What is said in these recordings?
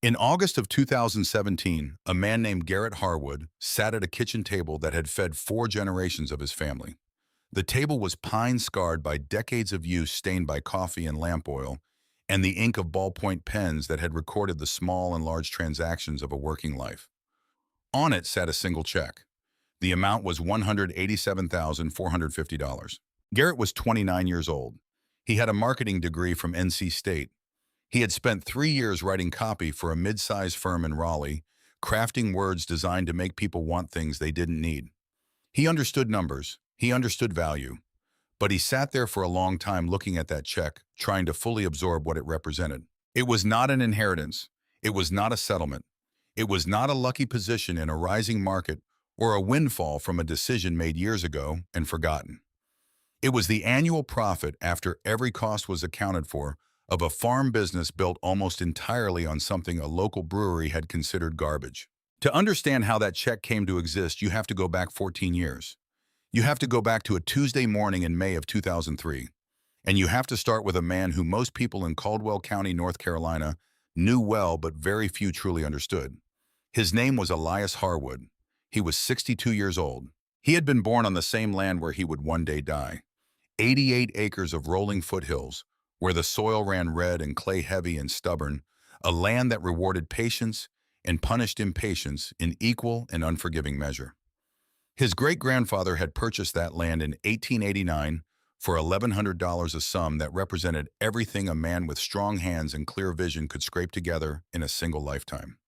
In August of 2017, a man named Garrett Harwood sat at a kitchen table that had fed 4 generations of his family. The table was pine-scarred by decades of use stained by coffee and lamp oil, and the ink of ballpoint pens that had recorded the small and large transactions of a working life. On it sat a single check. The amount was $187,450. Garrett was 29 years old. He had a marketing degree from NC State. He had spent 3 years writing copy for a mid-sized firm in Raleigh, crafting words designed to make people want things they didn't need. He understood numbers. He understood value. But he sat there for a long time looking at that check, trying to fully absorb what it represented. It was not an inheritance. It was not a settlement. It was not a lucky position in a rising market or a windfall from a decision made years ago and forgotten. It was the annual profit after every cost was accounted for of a farm business built almost entirely on something a local brewery had considered garbage. To understand how that check came to exist, you have to go back 14 years. You have to go back to a Tuesday morning in May of 2003. And you have to start with a man who most people in Caldwell County, North Carolina, knew well but very few truly understood. His name was Elias Harwood. He was 62 years old. He had been born on the same land where he would one day die. 88 acres of rolling foothills, where the soil ran red and clay heavy and stubborn, a land that rewarded patience and punished impatience in equal and unforgiving measure. His great-grandfather had purchased that land in 1889 for $1,100, a sum that represented everything a man with strong hands and clear vision could scrape together in a single lifetime.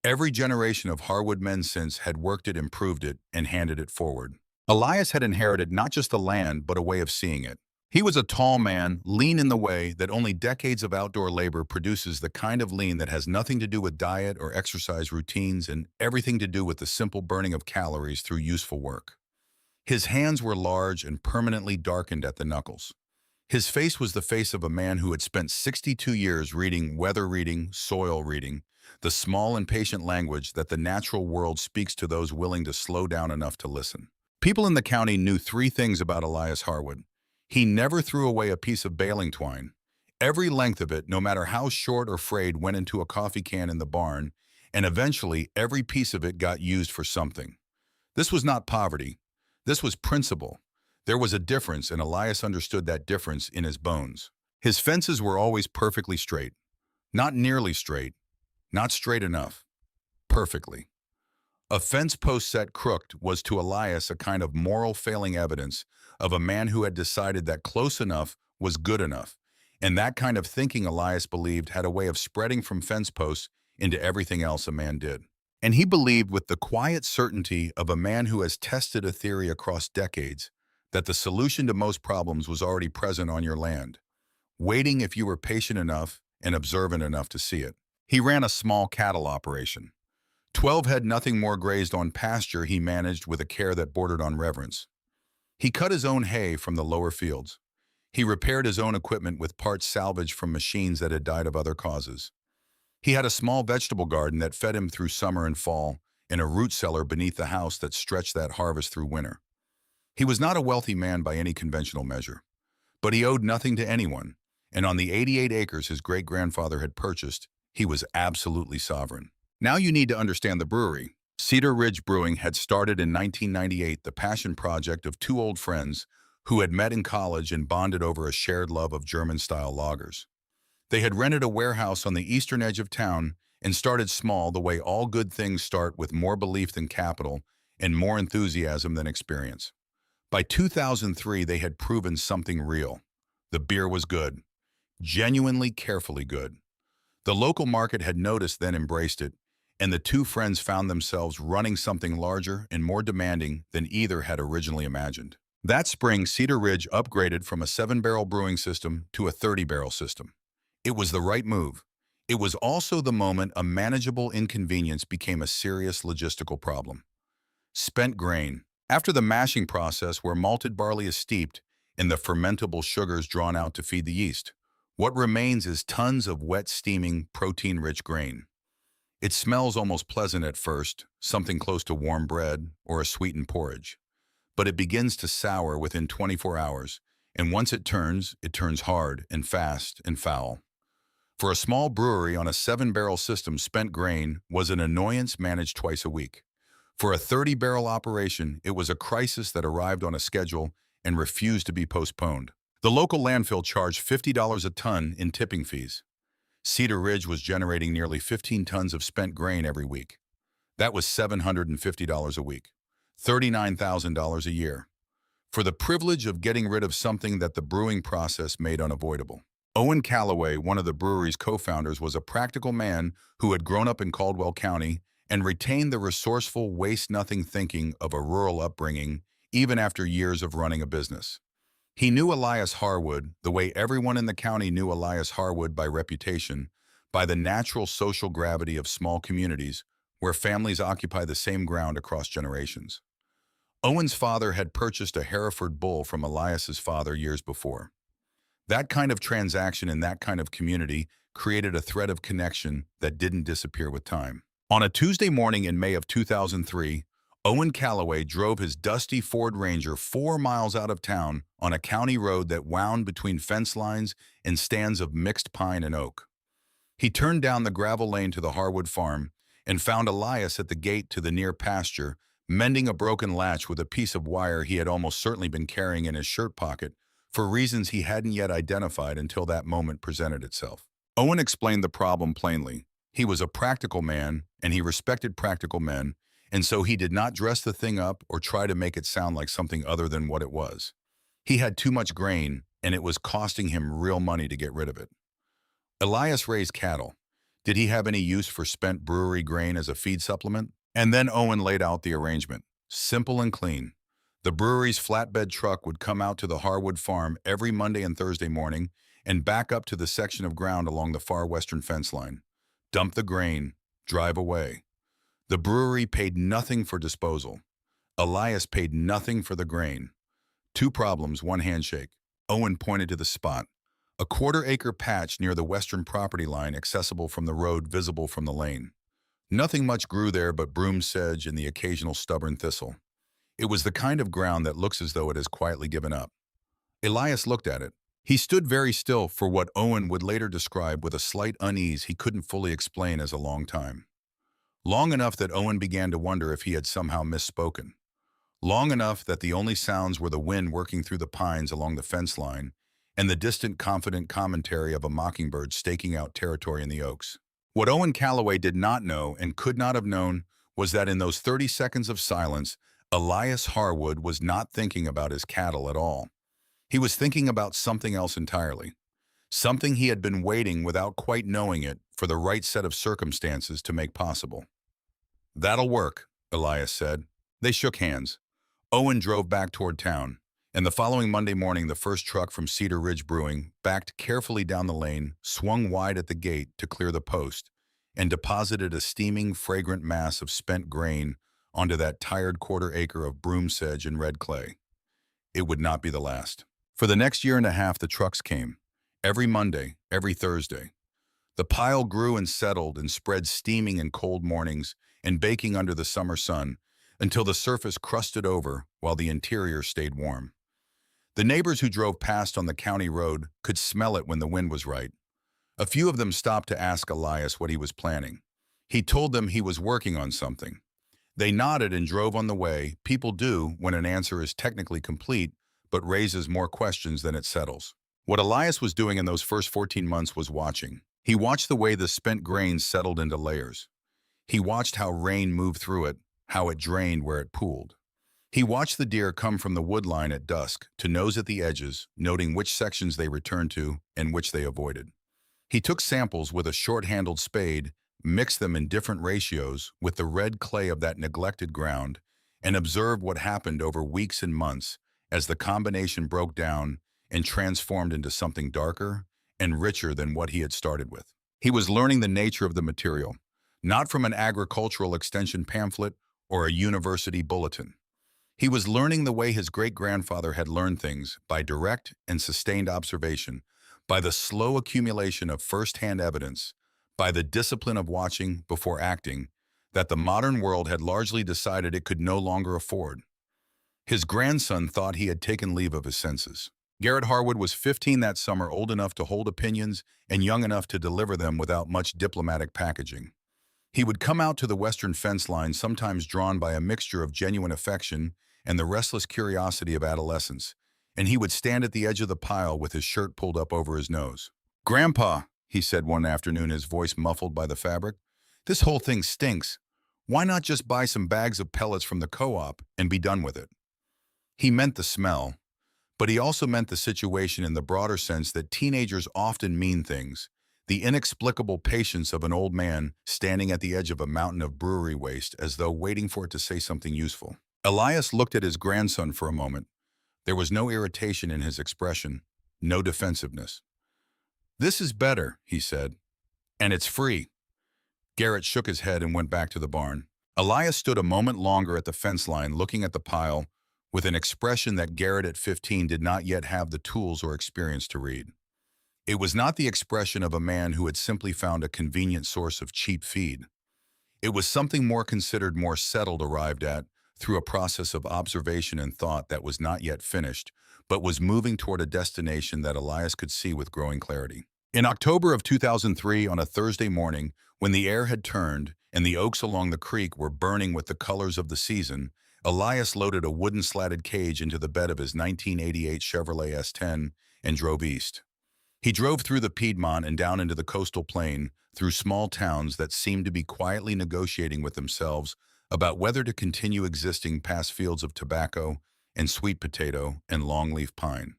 Every generation of Harwood men since had worked it, improved it, and handed it forward. Elias had inherited not just the land, but a way of seeing it. He was a tall man, lean in the way that only decades of outdoor labor produces, the kind of lean that has nothing to do with diet or exercise routines and everything to do with the simple burning of calories through useful work. His hands were large and permanently darkened at the knuckles. His face was the face of a man who had spent 62 years reading weather reading, soil reading, the small and patient language that the natural world speaks to those willing to slow down enough to listen. People in the county knew 3 things about Elias Harwood. He never threw away a piece of baling twine. Every length of it, no matter how short or frayed, went into a coffee can in the barn, and eventually every piece of it got used for something. This was not poverty. This was principle. There was a difference, and Elias understood that difference in his bones. His fences were always perfectly straight. Not nearly straight. Not straight enough. Perfectly. A fence post set crooked was to Elias a kind of moral failing evidence of a man who had decided that close enough was good enough, and that kind of thinking, Elias believed, had a way of spreading from fence posts into everything else a man did. And he believed, with the quiet certainty of a man who has tested a theory across decades, that the solution to most problems was already present on your land, waiting if you were patient enough and observant enough to see it. He ran a small cattle operation. 12 head, nothing more, grazed on pasture he managed with a care that bordered on reverence. He cut his own hay from the lower fields. He repaired his own equipment with parts salvaged from machines that had died of other causes. He had a small vegetable garden that fed him through summer and fall, and a root cellar beneath the house that stretched that harvest through winter. He was not a wealthy man by any conventional measure, but he owed nothing to anyone, and on the 88 acres his great-grandfather had purchased, he was absolutely sovereign. Now you need to understand the brewery. Cedar Ridge Brewing had started in 1998, the passion project of 2 old friends who had met in college and bonded over a shared love of German-style lagers. They had rented a warehouse on the eastern edge of town and started small, the way all good things start, with more belief than capital and more enthusiasm than experience. By 2003, they had proven something real. The beer was good, genuinely, carefully good. The local market had noticed, then embraced it, and the 2 friends found themselves running something larger and more demanding than either had originally imagined. That spring, Cedar Ridge upgraded from a 7-barrel brewing system to a 30-barrel system. It was the right move. It was also the moment a manageable inconvenience became a serious logistical problem. Spent grain. After the mashing process, where malted barley is steeped and the fermentable sugars drawn out to feed the yeast, what remains is tons of wet, steaming, protein-rich grain. It smells almost pleasant at first, something close to warm bread or a sweetened porridge. But it begins to sour within 24 hours, and once it turns hard and fast and foul. For a small brewery on a 7-barrel system, spent grain was an annoyance managed twice a week. For a 30-barrel operation, it was a crisis that arrived on a schedule and refused to be postponed. The local landfill charged $50 a ton in tipping fees. Cedar Ridge was generating nearly 15 tons of spent grain every week. That was $750 a week, $39,000 a year, for the privilege of getting rid of something that the brewing process made unavoidable. Owen Calloway, one of the brewery's co-founders, was a practical man who had grown up in Caldwell County and retained the resourceful, waste-nothing thinking of a rural upbringing even after years of running a business. He knew Elias Harwood the way everyone in the county knew Elias Harwood, by reputation, by the natural social gravity of small communities where families occupy the same ground across generations. Owen's father had purchased a Hereford bull from Elias's father years before. That kind of transaction in that kind of community created a thread of connection that didn't disappear with time. On a Tuesday morning in May of 2003, Owen Calloway drove his dusty Ford Ranger 4 miles out of town on a county road that wound between fence lines and stands of mixed pine and oak. He turned down the gravel lane to the Harwood farm and found Elias at the gate to the near pasture, mending a broken latch with a piece of wire he had almost certainly been carrying in his shirt pocket for reasons he hadn't yet identified until that moment presented itself. Owen explained the problem plainly. He was a practical man, and he respected practical men, and so he did not dress the thing up or try to make it sound like something other than what it was. He had too much grain, and it was costing him real money to get rid of it. Elias raised cattle. Did he have any use for spent brewery grain as a feed supplement? And then Owen laid out the arrangement. Simple and clean. The brewery's flatbed truck would come out to the Harwood farm every Monday and Thursday morning and back up to the section of ground along the far western fence line. Dump the grain, drive away. The brewery paid nothing for disposal. Elias paid nothing for the grain. 2 problems, 1 handshake. Owen pointed to the spot. A 1/4-acre patch near the western property line, accessible from the road, visible from the lane. Nothing much grew there but broom sedge and the occasional stubborn thistle. It was the kind of ground that looks as though it has quietly given up. Elias looked at it. He stood very still for what Owen would later describe with a slight unease he couldn't fully explain as a long time. Long enough that Owen began to wonder if he had somehow misspoken. Long enough that the only sounds were the wind working through the pines along the fence line and the distant, confident commentary of a mockingbird staking out territory in the oaks. What Owen Calloway did not know and could not have known was that in those 30 seconds of silence, Elias Harwood was not thinking about his cattle at all. He was thinking about something else entirely. Something he had been waiting, without quite knowing it, for the right set of circumstances to make possible. "That'll work," Elias said. They shook hands. Owen drove back toward town, and the following Monday morning the first truck from Cedar Ridge Brewing backed carefully down the lane, swung wide at the gate to clear the post, and deposited a steaming, fragrant mass of spent grain onto that tired 1/4 acre of broom sedge and red clay. It would not be the last. For the next year and a half the trucks came. Every Monday, every Thursday. The pile grew and settled and spread, steaming in cold mornings and baking under the summer sun, until the surface crusted over while the interior stayed warm. The neighbors who drove past on the county road could smell it when the wind was right. A few of them stopped to ask Elias what he was planning. He told them he was working on something. They nodded and drove on the way. People do when an answer is technically complete but raises more questions than it settles. What Elias was doing in those first 14 months was watching. He watched the way the spent grain settled into layers. He watched how rain moved through it, how it drained where it pooled. He watched the deer come from the wood line at dusk to nose at the edges, noting which sections they returned to and which they avoided. He took samples with a short-handled spade, mixed them in different ratios with the red clay of that neglected ground, and observed what happened over weeks and months as the combination broke down and transformed into something darker and richer than what he had started with. He was learning the nature of the material, not from an agricultural extension pamphlet or a university bulletin. He was learning the way his great-grandfather had learned things, by direct and sustained observation, by the slow accumulation of first-hand evidence, by the discipline of watching before acting, that the modern world had largely decided it could no longer afford. His grandson thought he had taken leave of his senses. Garrett Harwood was 15 that summer, old enough to hold opinions and young enough to deliver them without much diplomatic packaging. He would come out to the western fence line, sometimes drawn by a mixture of genuine affection and the restless curiosity of adolescence, and he would stand at the edge of the pile with his shirt pulled up over his nose. "Grandpa," he said one afternoon, his voice muffled by the fabric, "this whole thing stinks. Why not just buy some bags of pellets from the co-op and be done with it?" He meant the smell, but he also meant the situation in the broader sense that teenagers often mean things. The inexplicable patience of an old man standing at the edge of a mountain of brewery waste as though waiting for it to say something useful. Elias looked at his grandson for a moment. There was no irritation in his expression, no defensiveness. "This is better," he said, "and it's free." Garrett shook his head and went back to the barn. Elias stood a moment longer at the fence line, looking at the pile, with an expression that Garrett at 15 did not yet have the tools or experience to read. It was not the expression of a man who had simply found a convenient source of cheap feed. It was something more considered, more settled, arrived at through a process of observation and thought that was not yet finished, but was moving toward a destination that Elias could see with growing clarity. In October of 2003, on a Thursday morning, when the air had turned and the oaks along the creek were burning with the colors of the season, Elias loaded a wooden slatted cage into the bed of his 1988 Chevrolet S10 and drove east. He drove through the Piedmont and down into the coastal plain, through small towns that seemed to be quietly negotiating with themselves about whether to continue existing past fields of tobacco and sweet potato and longleaf pine.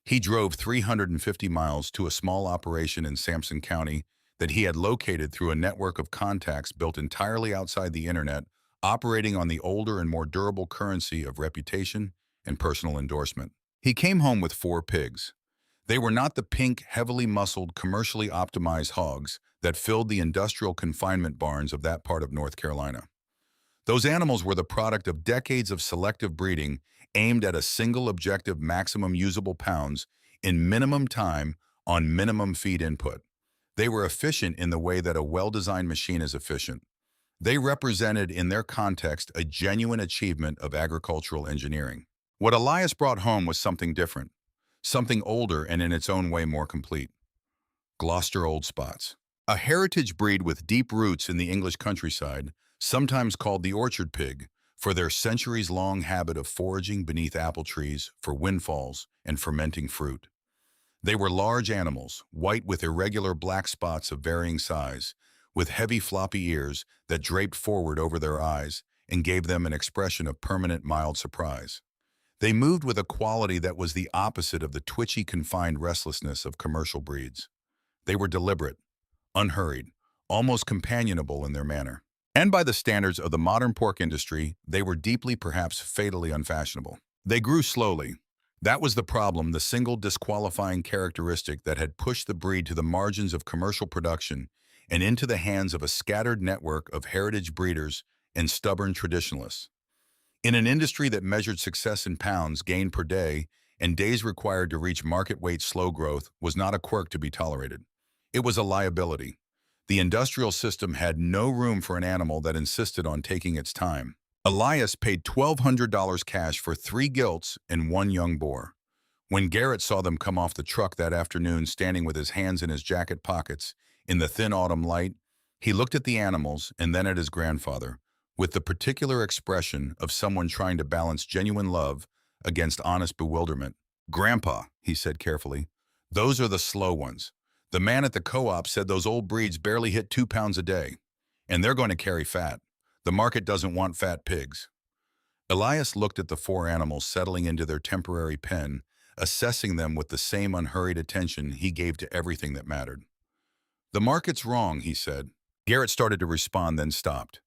He drove 350 miles to a small operation in Sampson County that he had located through a network of contacts built entirely outside the internet, operating on the older and more durable currency of reputation and personal endorsement. He came home with 4 pigs. They were not the pink, heavily muscled, commercially optimized hogs that filled the industrial confinement barns of that part of North Carolina. Those animals were the product of decades of selective breeding aimed at a single objective: maximum usable pounds in minimum time on minimum feed input. They were efficient in the way that a well-designed machine is efficient. They represented in their context a genuine achievement of agricultural engineering. What Elias brought home was something different, something older and in its own way more complete. Gloucester Old Spots, a heritage breed with deep roots in the English countryside, sometimes called the orchard pig, for their centuries-long habit of foraging beneath apple trees for windfalls and fermenting fruit. They were large animals, white with irregular black spots of varying size, with heavy floppy ears that draped forward over their eyes and gave them an expression of permanent mild surprise. They moved with a quality that was the opposite of the twitchy, confined restlessness of commercial breeds. They were deliberate, unhurried, almost companionable in their manner. And by the standards of the modern pork industry, they were deeply, perhaps fatally unfashionable. They grew slowly. That was the problem, the single disqualifying characteristic that had pushed the breed to the margins of commercial production and into the hands of a scattered network of heritage breeders and stubborn traditionalists. In an industry that measured success in pounds gained per day and days required to reach market weight, slow growth was not a quirk to be tolerated. It was a liability. The industrial system had no room for an animal that insisted on taking its time. Elias paid $1,200 cash for 3 gilts and 1 young boar. When Garrett saw them come off the truck that afternoon, standing with his hands in his jacket pockets in the thin autumn light, he looked at the animals and then at his grandfather, with the particular expression of someone trying to balance genuine love against honest bewilderment. "Grandpa," he said carefully, "those are the slow ones. The man at the co-op said those old breeds barely hit 2 pounds a day, and they're going to carry fat. The market doesn't want fat pigs." Elias looked at the 4 animals settling into their temporary pen, assessing them with the same unhurried attention he gave to everything that mattered. "The market's wrong," he said. Garrett started to respond, then stopped.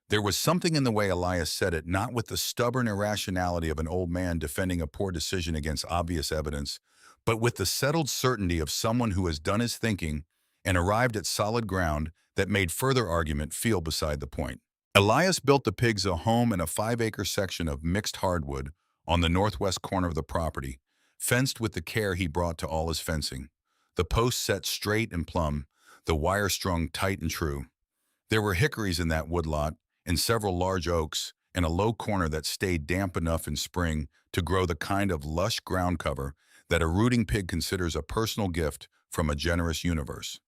There was something in the way Elias said it, not with the stubborn irrationality of an old man defending a poor decision against obvious evidence, but with the settled certainty of someone who has done his thinking and arrived at solid ground that made further argument feel beside the point. Elias built the pigs a home in a 5-acre section of mixed hardwood on the northwest corner of the property, fenced with the care he brought to all his fencing. The posts set straight and plumb, the wire strung tight and true. There were hickories in that woodlot, and several large oaks, and a low corner that stayed damp enough in spring to grow the kind of lush ground cover that a rooting pig considers a personal gift from a generous universe.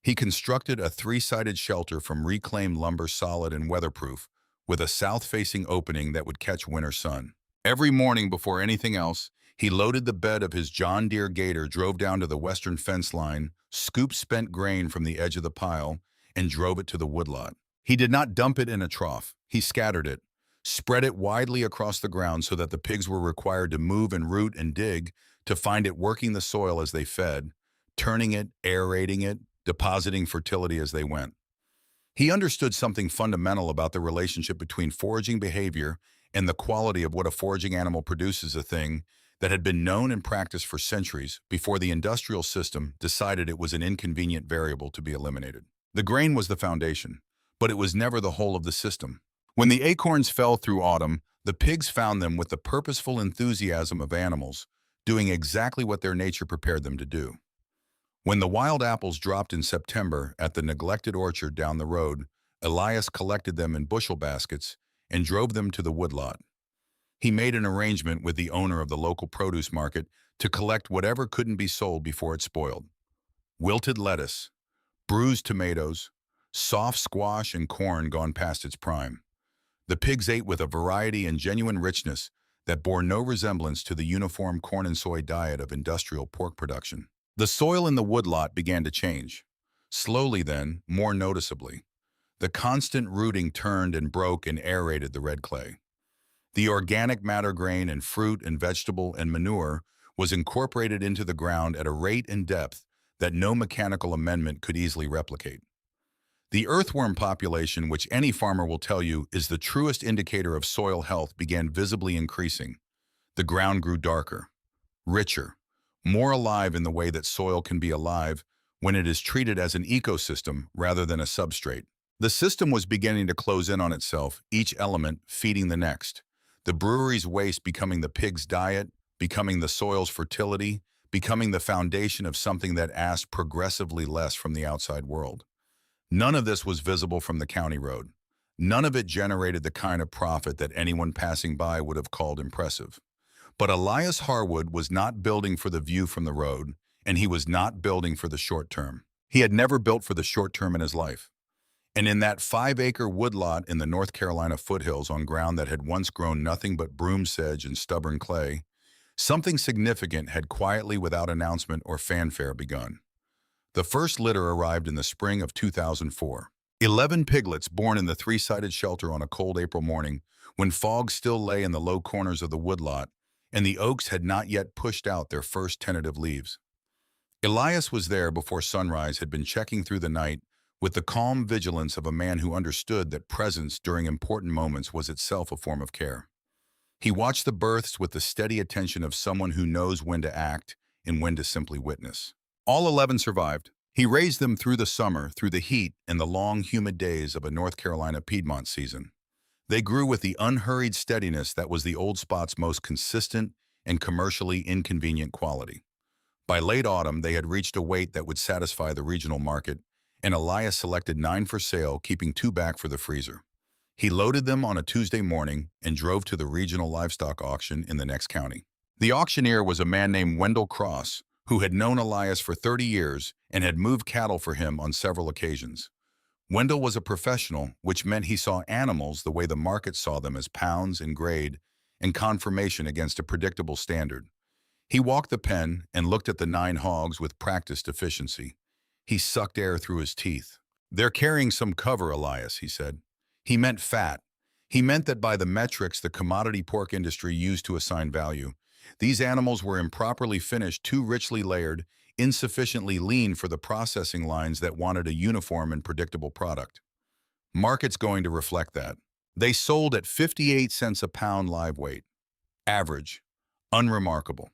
He constructed a three-sided shelter from reclaimed lumber, solid and weatherproof, with a south-facing opening that would catch winter sun. Every morning before anything else, he loaded the bed of his John Deere Gator, drove down to the western fence line, scooped spent grain from the edge of the pile, and drove it to the woodlot. He did not dump it in a trough. He scattered it, spread it widely across the ground so that the pigs were required to move and root and dig to find it, working the soil as they fed, turning it, aerating it, depositing fertility as they went. He understood something fundamental about the relationship between foraging behavior and the quality of what a foraging animal produces, a thing that had been known and practiced for centuries before the industrial system decided it was an inconvenient variable to be eliminated. The grain was the foundation, but it was never the whole of the system. When the acorns fell through autumn, the pigs found them with the purposeful enthusiasm of animals, doing exactly what their nature prepared them to do. When the wild apples dropped in September at the neglected orchard down the road, Elias collected them in bushel baskets and drove them to the woodlot. He made an arrangement with the owner of the local produce market to collect whatever couldn't be sold before it spoiled. Wilted lettuce, bruised tomatoes, soft squash and corn gone past its prime. The pigs ate with a variety and genuine richness that bore no resemblance to the uniform corn and soy diet of industrial pork production. The soil in the woodlot began to change. Slowly then, more noticeably. The constant rooting turned and broke and aerated the red clay. The organic matter, grain and fruit and vegetable and manure, was incorporated into the ground at a rate and depth that no mechanical amendment could easily replicate. The earthworm population, which any farmer will tell you is the truest indicator of soil health, began visibly increasing. The ground grew darker, richer, more alive in the way that soil can be alive when it is treated as an ecosystem rather than a substrate. The system was beginning to close in on itself, each element feeding the next. The brewery's waste becoming the pig's diet, becoming the soil's fertility, becoming the foundation of something that asked progressively less from the outside world. None of this was visible from the county road. None of it generated the kind of profit that anyone passing by would have called impressive. But Elias Harwood was not building for the view from the road, and he was not building for the short term. He had never built for the short term in his life. And in that 5-acre woodlot in the North Carolina foothills on ground that had once grown nothing but broom sedge and stubborn clay, something significant had quietly, without announcement or fanfare, begun. The first litter arrived in the spring of 2004. 11 piglets born in the three-sided shelter on a cold April morning when fog still lay in the low corners of the woodlot and the oaks had not yet pushed out their first tentative leaves. Elias was there before sunrise, had been checking through the night with the calm vigilance of a man who understood that presence during important moments was itself a form of care. He watched the births with the steady attention of someone who knows when to act and when to simply witness. All 11 survived. He raised them through the summer, through the heat and the long, humid days of a North Carolina Piedmont season. They grew with the unhurried steadiness that was the old spot's most consistent and commercially inconvenient quality. By late autumn, they had reached a weight that would satisfy the regional market, and Elias selected 9 for sale, keeping 2 back for the freezer. He loaded them on a Tuesday morning and drove to the regional livestock auction in the next county. The auctioneer was a man named Wendell Cross, who had known Elias for 30 years and had moved cattle for him on several occasions. Wendell was a professional, which meant he saw animals the way the market saw them, as pounds and grade and conformation against a predictable standard. He walked the pen and looked at the 9 hogs with practiced efficiency. He sucked air through his teeth. "They're carrying some cover, Elias," he said. He meant fat. He meant that by the metrics the commodity pork industry used to assign value, these animals were improperly finished, too richly layered, insufficiently lean for the processing lines that wanted a uniform and predictable product. Market's going to reflect that. They sold at 58 cents a pound live weight. Average. Unremarkable.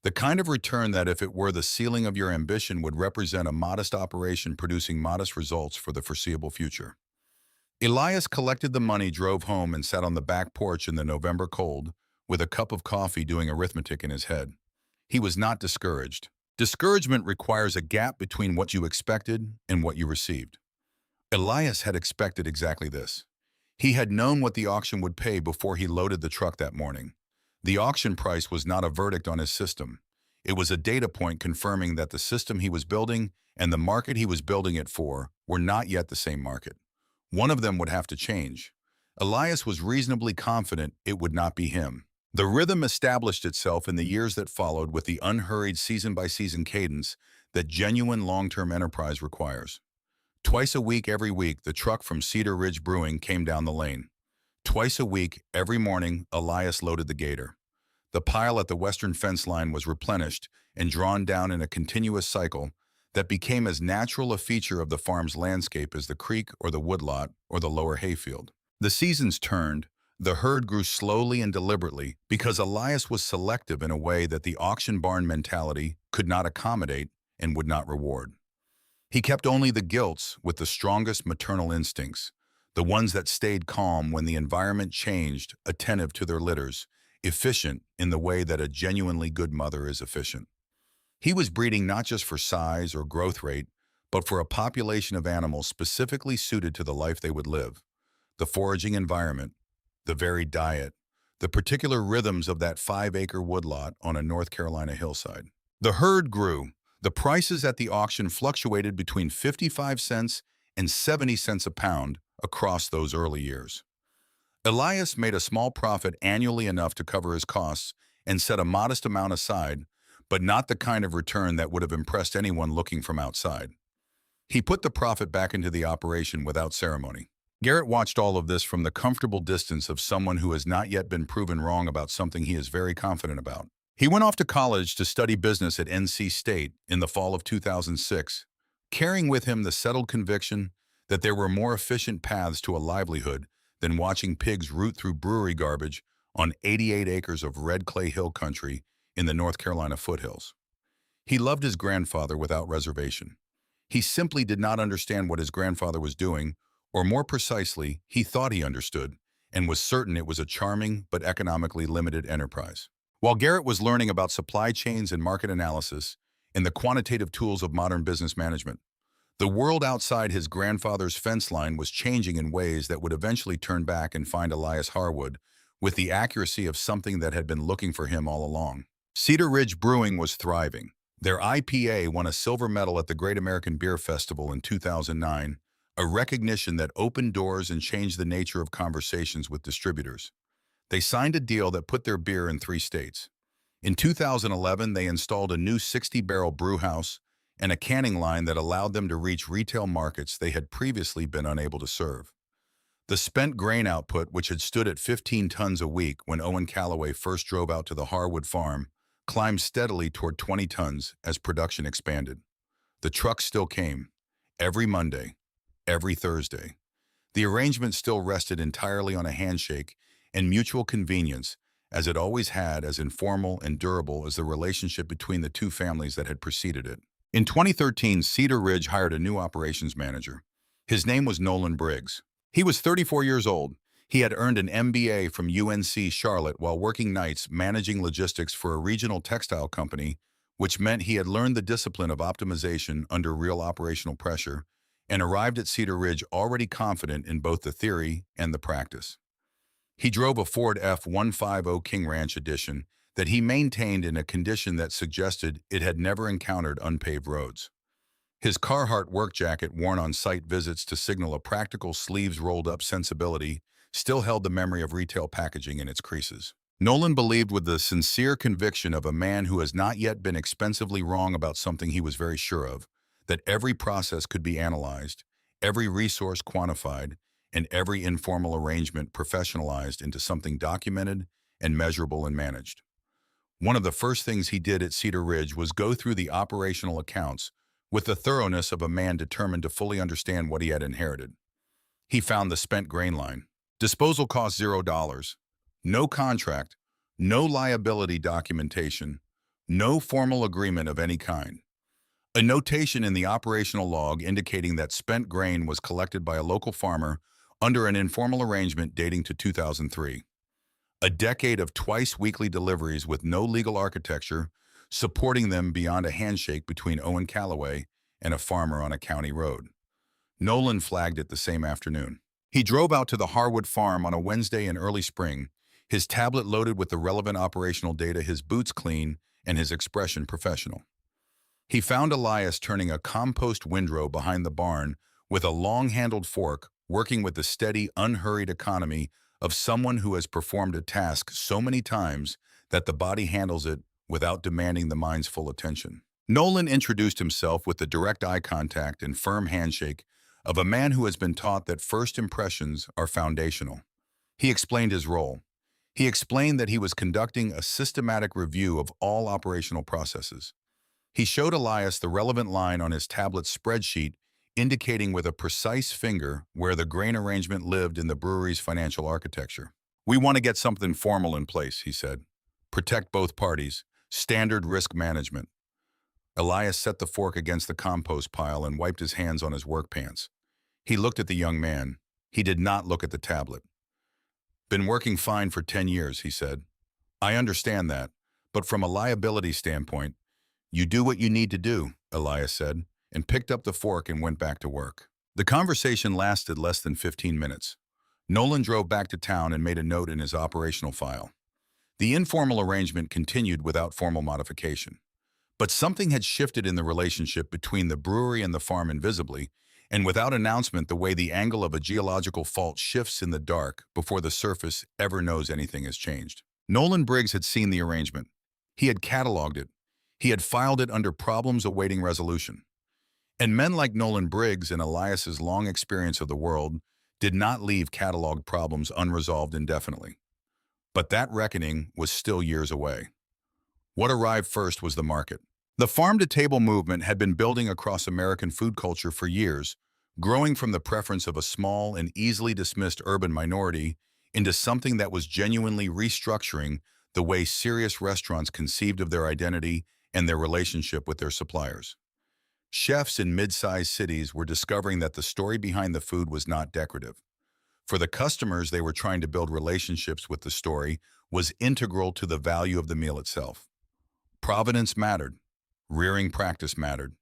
The kind of return that, if it were the ceiling of your ambition, would represent a modest operation producing modest results for the foreseeable future. Elias collected the money, drove home, and sat on the back porch in the November cold with a cup of coffee, doing arithmetic in his head. He was not discouraged. Discouragement requires a gap between what you expected and what you received. Elias had expected exactly this. He had known what the auction would pay before he loaded the truck that morning. The auction price was not a verdict on his system. It was a data point confirming that the system he was building and the market he was building it for were not yet the same market. One of them would have to change. Elias was reasonably confident it would not be him. The rhythm established itself in the years that followed with the unhurried season-by-season cadence that genuine long-term enterprise requires. Twice a week every week, the truck from Cedar Ridge Brewing came down the lane. Twice a week, every morning, Elias loaded the gator. The pile at the western fence line was replenished and drawn down in a continuous cycle that became as natural a feature of the farm's landscape as the creek or the woodlot or the lower hayfield. The seasons turned, the herd grew slowly and deliberately because Elias was selective in a way that the auction barn mentality could not accommodate and would not reward. He kept only the gilts with the strongest maternal instincts, the ones that stayed calm when the environment changed, attentive to their litters, efficient in the way that a genuinely good mother is efficient. He was breeding not just for size or growth rate, but for a population of animals specifically suited to the life they would live. The foraging environment, the varied diet, the particular rhythms of that 5-acre woodlot on a North Carolina hillside. The herd grew. The prices at the auction fluctuated between 55 cents and 70 cents a pound across those early years. Elias made a small profit annually enough to cover his costs and set a modest amount aside, but not the kind of return that would have impressed anyone looking from outside. He put the profit back into the operation without ceremony. Garrett watched all of this from the comfortable distance of someone who has not yet been proven wrong about something he is very confident about. He went off to college to study business at NC State in the fall of 2006, carrying with him the settled conviction that there were more efficient paths to a livelihood than watching pigs root through brewery garbage on 88 acres of red clay hill country in the North Carolina foothills. He loved his grandfather without reservation. He simply did not understand what his grandfather was doing, or more precisely, he thought he understood, and was certain it was a charming but economically limited enterprise. While Garrett was learning about supply chains and market analysis and the quantitative tools of modern business management, the world outside his grandfather's fence line was changing in ways that would eventually turn back and find Elias Harwood with the accuracy of something that had been looking for him all along. Cedar Ridge Brewing was thriving. Their IPA won a silver medal at the Great American Beer Festival in 2009, a recognition that opened doors and changed the nature of conversations with distributors. They signed a deal that put their beer in 3 states. In 2011, they installed a new 60-barrel brew house and a canning line that allowed them to reach retail markets they had previously been unable to serve. The spent grain output, which had stood at 15 tons a week when Owen Callaway first drove out to the Harwood farm, climbed steadily toward 20 tons as production expanded. The trucks still came, every Monday, every Thursday. The arrangement still rested entirely on a handshake and mutual convenience, as it always had, as informal and durable as the relationship between the two families that had preceded it. In 2013, Cedar Ridge hired a new operations manager. His name was Nolan Briggs. He was 34 years old. He had earned an MBA from UNC Charlotte while working nights managing logistics for a regional textile company, which meant he had learned the discipline of optimization under real operational pressure and arrived at Cedar Ridge already confident in both the theory and the practice. He drove a Ford F-150 King Ranch edition that he maintained in a condition that suggested it had never encountered unpaved roads. His Carhartt work jacket, worn on site visits to signal a practical sleeves-rolled-up sensibility, still held the memory of retail packaging in its creases. Nolan believed with the sincere conviction of a man who has not yet been expensively wrong about something he was very sure of, that every process could be analyzed, every resource quantified, and every informal arrangement professionalized into something documented and measurable and managed. One of the first things he did at Cedar Ridge was go through the operational accounts with the thoroughness of a man determined to fully understand what he had inherited. He found the spent grain line. Disposal cost $0. No contract, no liability documentation, no formal agreement of any kind. A notation in the operational log indicating that spent grain was collected by a local farmer under an informal arrangement dating to 2003. A decade of twice-weekly deliveries with no legal architecture, supporting them beyond a handshake between Owen Callaway and a farmer on a county road. Nolan flagged it the same afternoon. He drove out to the Harwood farm on a Wednesday in early spring, his tablet loaded with the relevant operational data, his boots clean, and his expression professional. He found Elias turning a compost windrow behind the barn with a long-handled fork, working with the steady, unhurried economy of someone who has performed a task so many times that the body handles it without demanding the mind's full attention. Nolan introduced himself with the direct eye contact and firm handshake of a man who has been taught that first impressions are foundational. He explained his role. He explained that he was conducting a systematic review of all operational processes. He showed Elias the relevant line on his tablet spreadsheet, indicating with a precise finger where the grain arrangement lived in the brewery's financial architecture. "We want to get something formal in place," he said. "Protect both parties. Standard risk management." Elias set the fork against the compost pile and wiped his hands on his work pants. He looked at the young man. He did not look at the tablet. "Been working fine for 10 years, he said. "I understand that, but from a liability standpoint, you do what you need to do," Elias said, and picked up the fork and went back to work. The conversation lasted less than 15 minutes. Nolan drove back to town and made a note in his operational file. The informal arrangement continued without formal modification. But something had shifted in the relationship between the brewery and the farm invisibly, and without announcement, the way the angle of a geological fault shifts in the dark before the surface ever knows anything has changed. Nolan Briggs had seen the arrangement. He had cataloged it. He had filed it under problems awaiting resolution. And men like Nolan Briggs and Elias's long experience of the world did not leave cataloged problems unresolved indefinitely. But that reckoning was still years away. What arrived first was the market. The farm-to-table movement had been building across American food culture for years, growing from the preference of a small and easily dismissed urban minority into something that was genuinely restructuring the way serious restaurants conceived of their identity and their relationship with their suppliers. Chefs in mid-sized cities were discovering that the story behind the food was not decorative. For the customers they were trying to build relationships with, the story was integral to the value of the meal itself. Provenance mattered. Rearing practice mattered.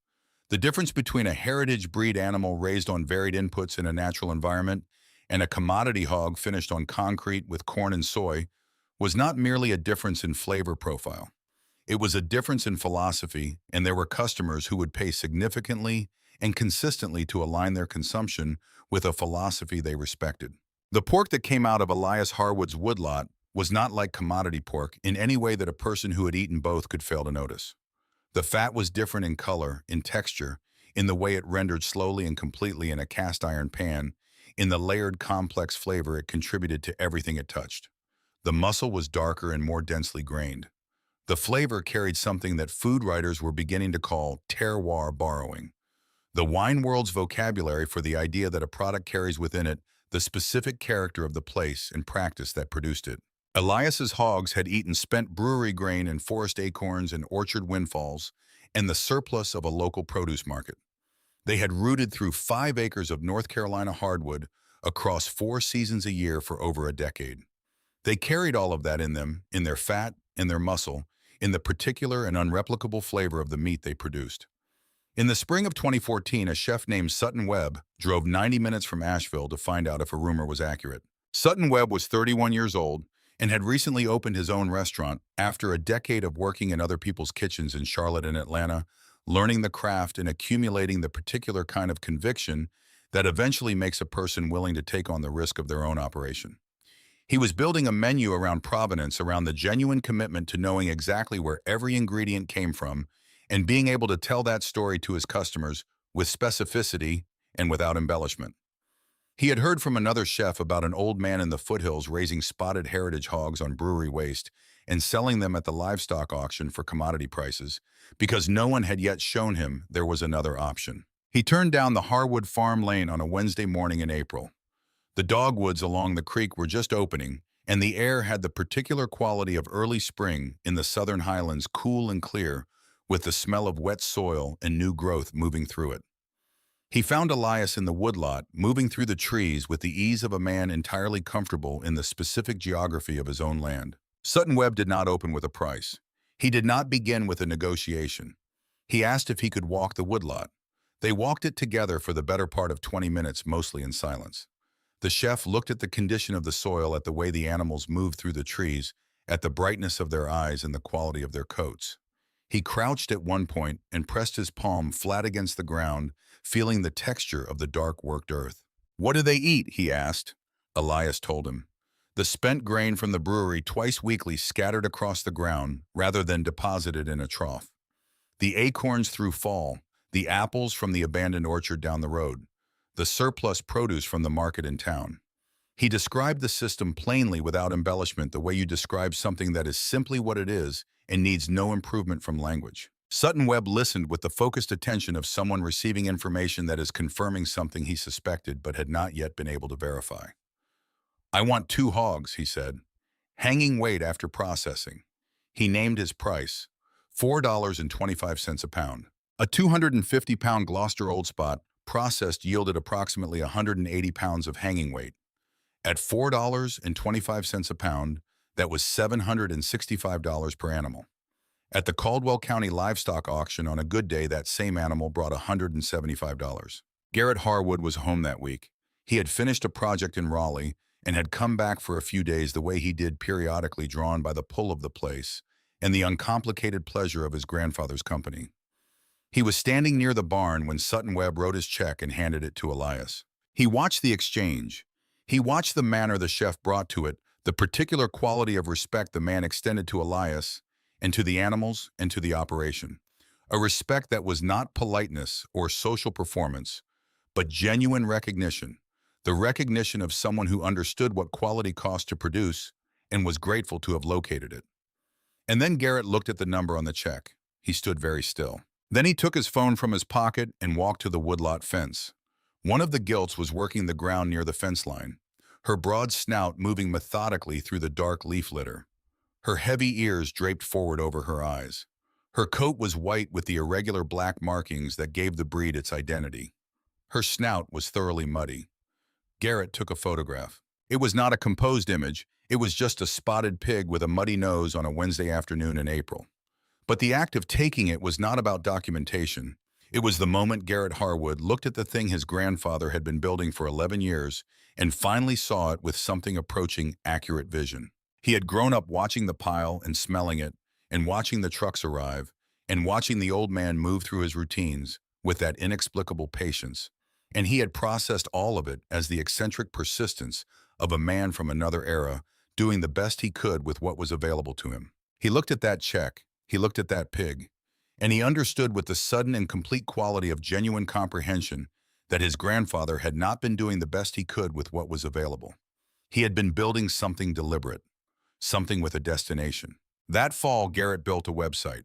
The difference between a heritage breed animal raised on varied inputs in a natural environment and a commodity hog finished on concrete with corn and soy was not merely a difference in flavor profile. It was a difference in philosophy, and there were customers who would pay significantly and consistently to align their consumption with a philosophy they respected. The pork that came out of Elias Harwood's woodlot was not like commodity pork in any way that a person who had eaten both could fail to notice. The fat was different in color, in texture, in the way it rendered slowly and completely in a cast iron pan, in the layered complex flavor it contributed to everything it touched. The muscle was darker and more densely grained. The flavor carried something that food writers were beginning to call terroir borrowing, the wine world's vocabulary for the idea that a product carries within it the specific character of the place and practice that produced it. Elias's hogs had eaten spent brewery grain and forest acorns and orchard windfalls and the surplus of a local produce market. They had rooted through 5 acres of North Carolina hardwood across 4 seasons a year for over a decade. They carried all of that in them, in their fat, in their muscle, in the particular and unreplicable flavor of the meat they produced. In the spring of 2014, a chef named Sutton Webb drove 90 minutes from Asheville to find out if a rumor was accurate. Sutton Webb was 31 years old and had recently opened his own restaurant after a decade of working in other people's kitchens in Charlotte and Atlanta, learning the craft and accumulating the particular kind of conviction that eventually makes a person willing to take on the risk of their own operation. He was building a menu around provenance, around the genuine commitment to knowing exactly where every ingredient came from and being able to tell that story to his customers with specificity and without embellishment. He had heard from another chef about an old man in the foothills raising spotted heritage hogs on brewery waste and selling them at the livestock auction for commodity prices because no one had yet shown him there was another option. He turned down the Harwood Farm Lane on a Wednesday morning in April. The dogwoods along the creek were just opening, and the air had the particular quality of early spring in the southern highlands, cool and clear, with the smell of wet soil and new growth moving through it. He found Elias in the woodlot, moving through the trees with the ease of a man entirely comfortable in the specific geography of his own land. Sutton Webb did not open with a price. He did not begin with a negotiation. He asked if he could walk the woodlot. They walked it together for the better part of 20 minutes, mostly in silence. The chef looked at the condition of the soil, at the way the animals moved through the trees, at the brightness of their eyes and the quality of their coats. He crouched at one point and pressed his palm flat against the ground, feeling the texture of the dark worked earth. "What do they eat?" he asked. Elias told him. "The spent grain from the brewery twice weekly scattered across the ground rather than deposited in a trough. The acorns through fall, the apples from the abandoned orchard down the road, the surplus produce from the market in town." He described the system plainly without embellishment, the way you describe something that is simply what it is and needs no improvement from language. Sutton Webb listened with the focused attention of someone receiving information that is confirming something he suspected but had not yet been able to verify. "I want 2 hogs," he said. "Hanging weight after processing." He named his price, $4.25 a pound. A 250-pound Gloucester Old Spot processed yielded approximately 180 pounds of hanging weight. At $4.25 a pound, that was $765 per animal. At the Caldwell County Livestock Auction on a good day, that same animal brought $175. Garrett Harwood was home that week. He had finished a project in Raleigh and had come back for a few days the way he did periodically, drawn by the pull of the place and the uncomplicated pleasure of his grandfather's company. He was standing near the barn when Sutton Webb wrote his check and handed it to Elias. He watched the exchange. He watched the manner the chef brought to it, the particular quality of respect the man extended to Elias and to the animals and to the operation. A respect that was not politeness or social performance, but genuine recognition, the recognition of someone who understood what quality cost to produce and was grateful to have located it. And then Garrett looked at the number on the check. He stood very still. Then he took his phone from his pocket and walked to the woodlot fence. One of the gilts was working the ground near the fence line, her broad snout moving methodically through the dark leaf litter. Her heavy ears draped forward over her eyes. Her coat was white with the irregular black markings that gave the breed its identity. Her snout was thoroughly muddy. Garrett took a photograph. It was not a composed image. It was just a spotted pig with a muddy nose on a Wednesday afternoon in April. But the act of taking it was not about documentation. It was the moment Garrett Harwood looked at the thing his grandfather had been building for 11 years and finally saw it with something approaching accurate vision. He had grown up watching the pile and smelling it, and watching the trucks arrive, and watching the old man move through his routines with that inexplicable patience. And he had processed all of it as the eccentric persistence of a man from another era, doing the best he could with what was available to him. He looked at that check, he looked at that pig, and he understood with the sudden and complete quality of genuine comprehension that his grandfather had not been doing the best he could with what was available. He had been building something deliberate, something with a destination. That fall, Garrett built a website.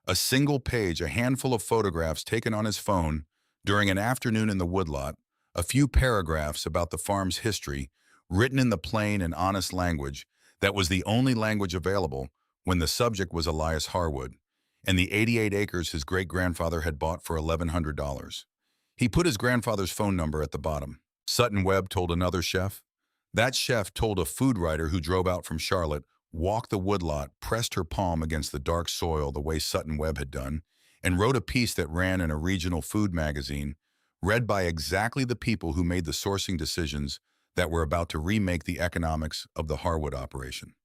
A single page, a handful of photographs taken on his phone during an afternoon in the woodlot, a few paragraphs about the farm's history, written in the plain and honest language that was the only language available when the subject was Elias Harwood, and the 88 acres his great-grandfather had bought for $1,100. He put his grandfather's phone number at the bottom. Sutton Webb told another chef. That chef told a food writer who drove out from Charlotte, walked the woodlot, pressed her palm against the dark soil the way Sutton Webb had done, and wrote a piece that ran in a regional food magazine, read by exactly the people who made the sourcing decisions that were about to remake the economics of the Harwood operation.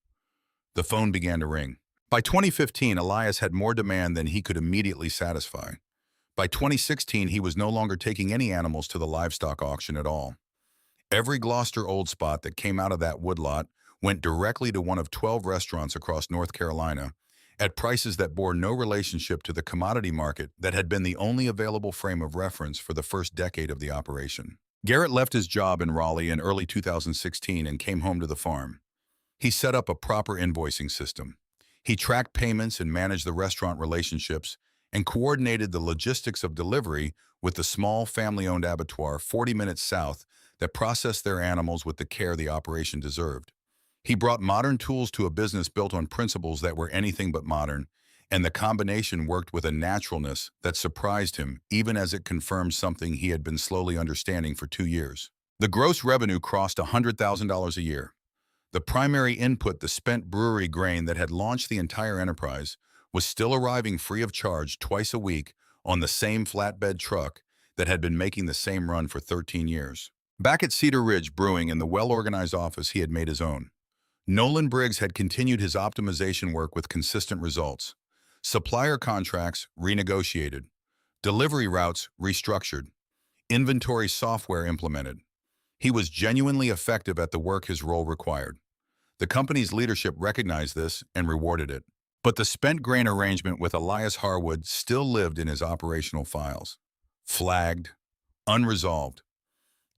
The phone began to ring. By 2015, Elias had more demand than he could immediately satisfy. By 2016, he was no longer taking any animals to the livestock auction at all. Every Gloucester Old Spot that came out of that woodlot went directly to one of 12 restaurants across North Carolina at prices that bore no relationship to the commodity market that had been the only available frame of reference for the first decade of the operation. Garrett left his job in Raleigh in early 2016 and came home to the farm. He set up a proper invoicing system. He tracked payments and managed the restaurant relationships and coordinated the logistics of delivery with the small family-owned abattoir 40 minutes south that processed their animals with the care the operation deserved. He brought modern tools to a business built on principles that were anything but modern, and the combination worked with a naturalness that surprised him, even as it confirmed something he had been slowly understanding for 2 years. The gross revenue crossed $100,000 a year. The primary input, the spent brewery grain that had launched the entire enterprise, was still arriving free of charge twice a week on the same flatbed truck that had been making the same run for 13 years. Back at Cedar Ridge Brewing, in the well-organized office he had made his own, Nolan Briggs had continued his optimization work with consistent results. Supplier contracts renegotiated. Delivery routes restructured. Inventory software implemented. He was genuinely effective at the work his role required. The company's leadership recognized this and rewarded it. But the spent grain arrangement with Elias Harwood still lived in his operational files. Flagged, unresolved.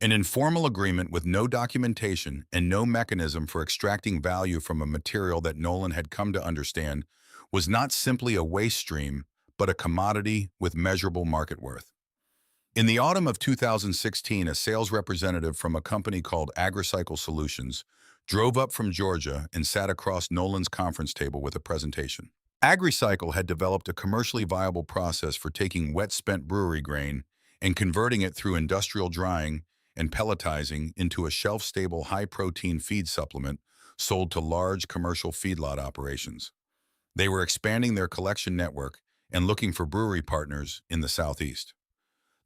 An informal agreement with no documentation and no mechanism for extracting value from a material that Nolan had come to understand was not simply a waste stream, but a commodity with measurable market worth. In the autumn of 2016, a sales representative from a company called AgriCycle Solutions drove up from Georgia and sat across Nolan's conference table with a presentation. AgriCycle had developed a commercially viable process for taking wet spent brewery grain and converting it through industrial drying and pelletizing into a shelf-stable high-protein feed supplement sold to large commercial feedlot operations. They were expanding their collection network and looking for brewery partners in the Southeast.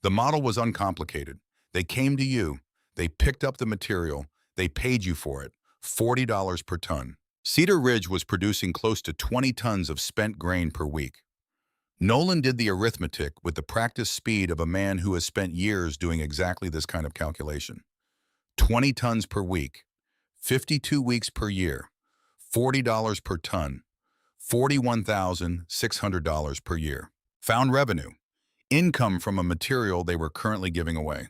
The model was uncomplicated. They came to you, they picked up the material, they paid you for it, $40 per ton. Cedar Ridge was producing close to 20 tons of spent grain per week. Nolan did the arithmetic with the practiced speed of a man who has spent years doing exactly this kind of calculation. 20 tons per week, 52 weeks per year, $40 per ton, $41,600 per year. Found revenue, income from a material they were currently giving away.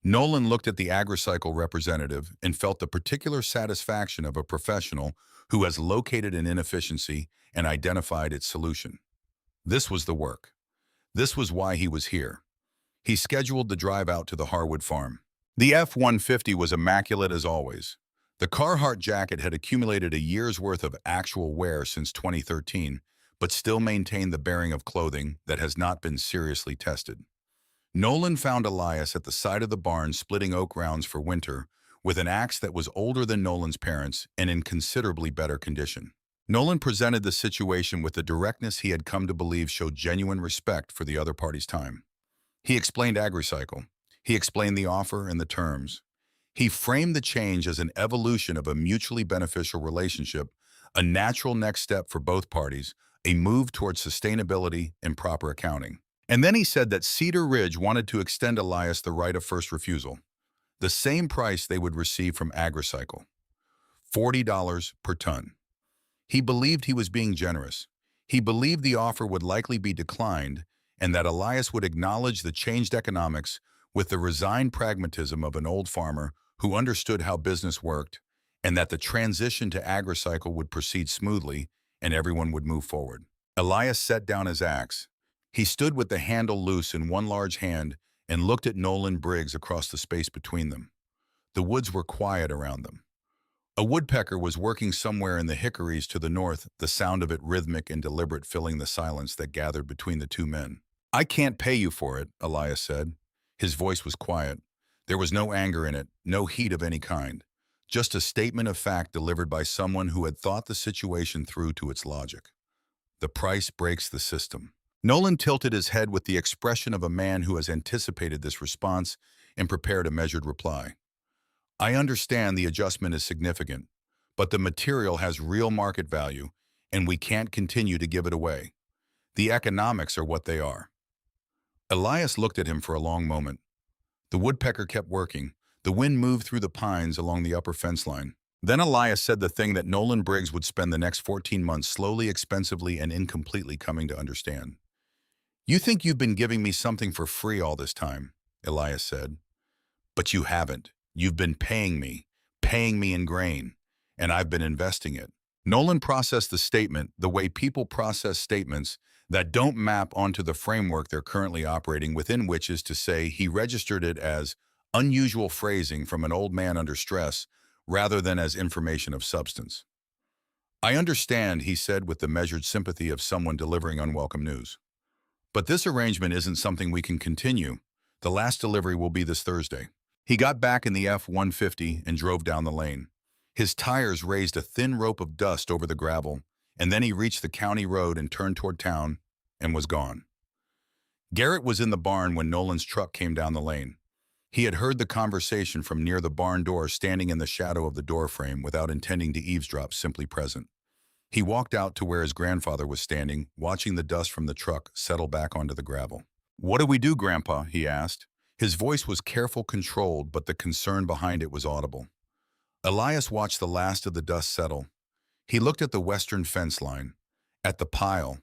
Nolan looked at the AgriCycle representative and felt the particular satisfaction of a professional who has located an inefficiency and identified its solution. This was the work. This was why he was here. He scheduled the drive out to the Harwood farm. The F-150 was immaculate as always. The Carhartt jacket had accumulated a year's worth of actual wear since 2013, but still maintained the bearing of clothing that has not been seriously tested. Nolan found Elias at the side of the barn splitting oak rounds for winter with an axe that was older than Nolan's parents and in considerably better condition. Nolan presented the situation with the directness he had come to believe showed genuine respect for the other party's time. He explained AgriCycle. He explained the offer and the terms. He framed the change as an evolution of a mutually beneficial relationship, a natural next step for both parties, a move towards sustainability and proper accounting. And then he said that Cedar Ridge wanted to extend Elias the right of first refusal, the same price they would receive from AgriCycle, $40 per ton. He believed he was being generous. He believed the offer would likely be declined and that Elias would acknowledge the changed economics with the resigned pragmatism of an old farmer who understood how business worked, and that the transition to AgriCycle would proceed smoothly and everyone would move forward. Elias set down his axe. He stood with the handle loose in one large hand and looked at Nolan Briggs across the space between them. The woods were quiet around them. A woodpecker was working somewhere in the hickories to the north, the sound of it rhythmic and deliberate filling the silence that gathered between the two men. "I can't pay you for it," Elias said. His voice was quiet. There was no anger in it, no heat of any kind. Just a statement of fact delivered by someone who had thought the situation through to its logic. The price breaks the system. Nolan tilted his head with the expression of a man who has anticipated this response and prepared a measured reply. "I understand the adjustment is significant, but the material has real market value, and we can't continue to give it away. The economics are what they are." Elias looked at him for a long moment. The woodpecker kept working. The wind moved through the pines along the upper fence line. Then Elias said the thing that Nolan Briggs would spend the next 14 months slowly, expensively, and incompletely coming to understand. "You think you've been giving me something for free all this time," Elias said. "But you haven't. You've been paying me in grain, and I've been investing it." Nolan processed the statement the way people process statements that don't map onto the framework they're currently operating within, which is to say he registered it as unusual phrasing from an old man under stress rather than as information of substance. "I understand," he said with the measured sympathy of someone delivering unwelcome news. "But this arrangement isn't something we can continue. The last delivery will be this Thursday." He got back in the F-150 and drove down the lane. His tires raised a thin rope of dust over the gravel, and then he reached the county road and turned toward town and was gone. Garrett was in the barn when Nolan's truck came down the lane. He had heard the conversation from near the barn door, standing in the shadow of the doorframe without intending to eavesdrop, simply present. He walked out to where his grandfather was standing, watching the dust from the truck settle back onto the gravel. "What do we do, Grandpa?" he asked. His voice was careful, controlled, but the concern behind it was audible. Elias watched the last of the dust settle. He looked at the western fence line, at the pile,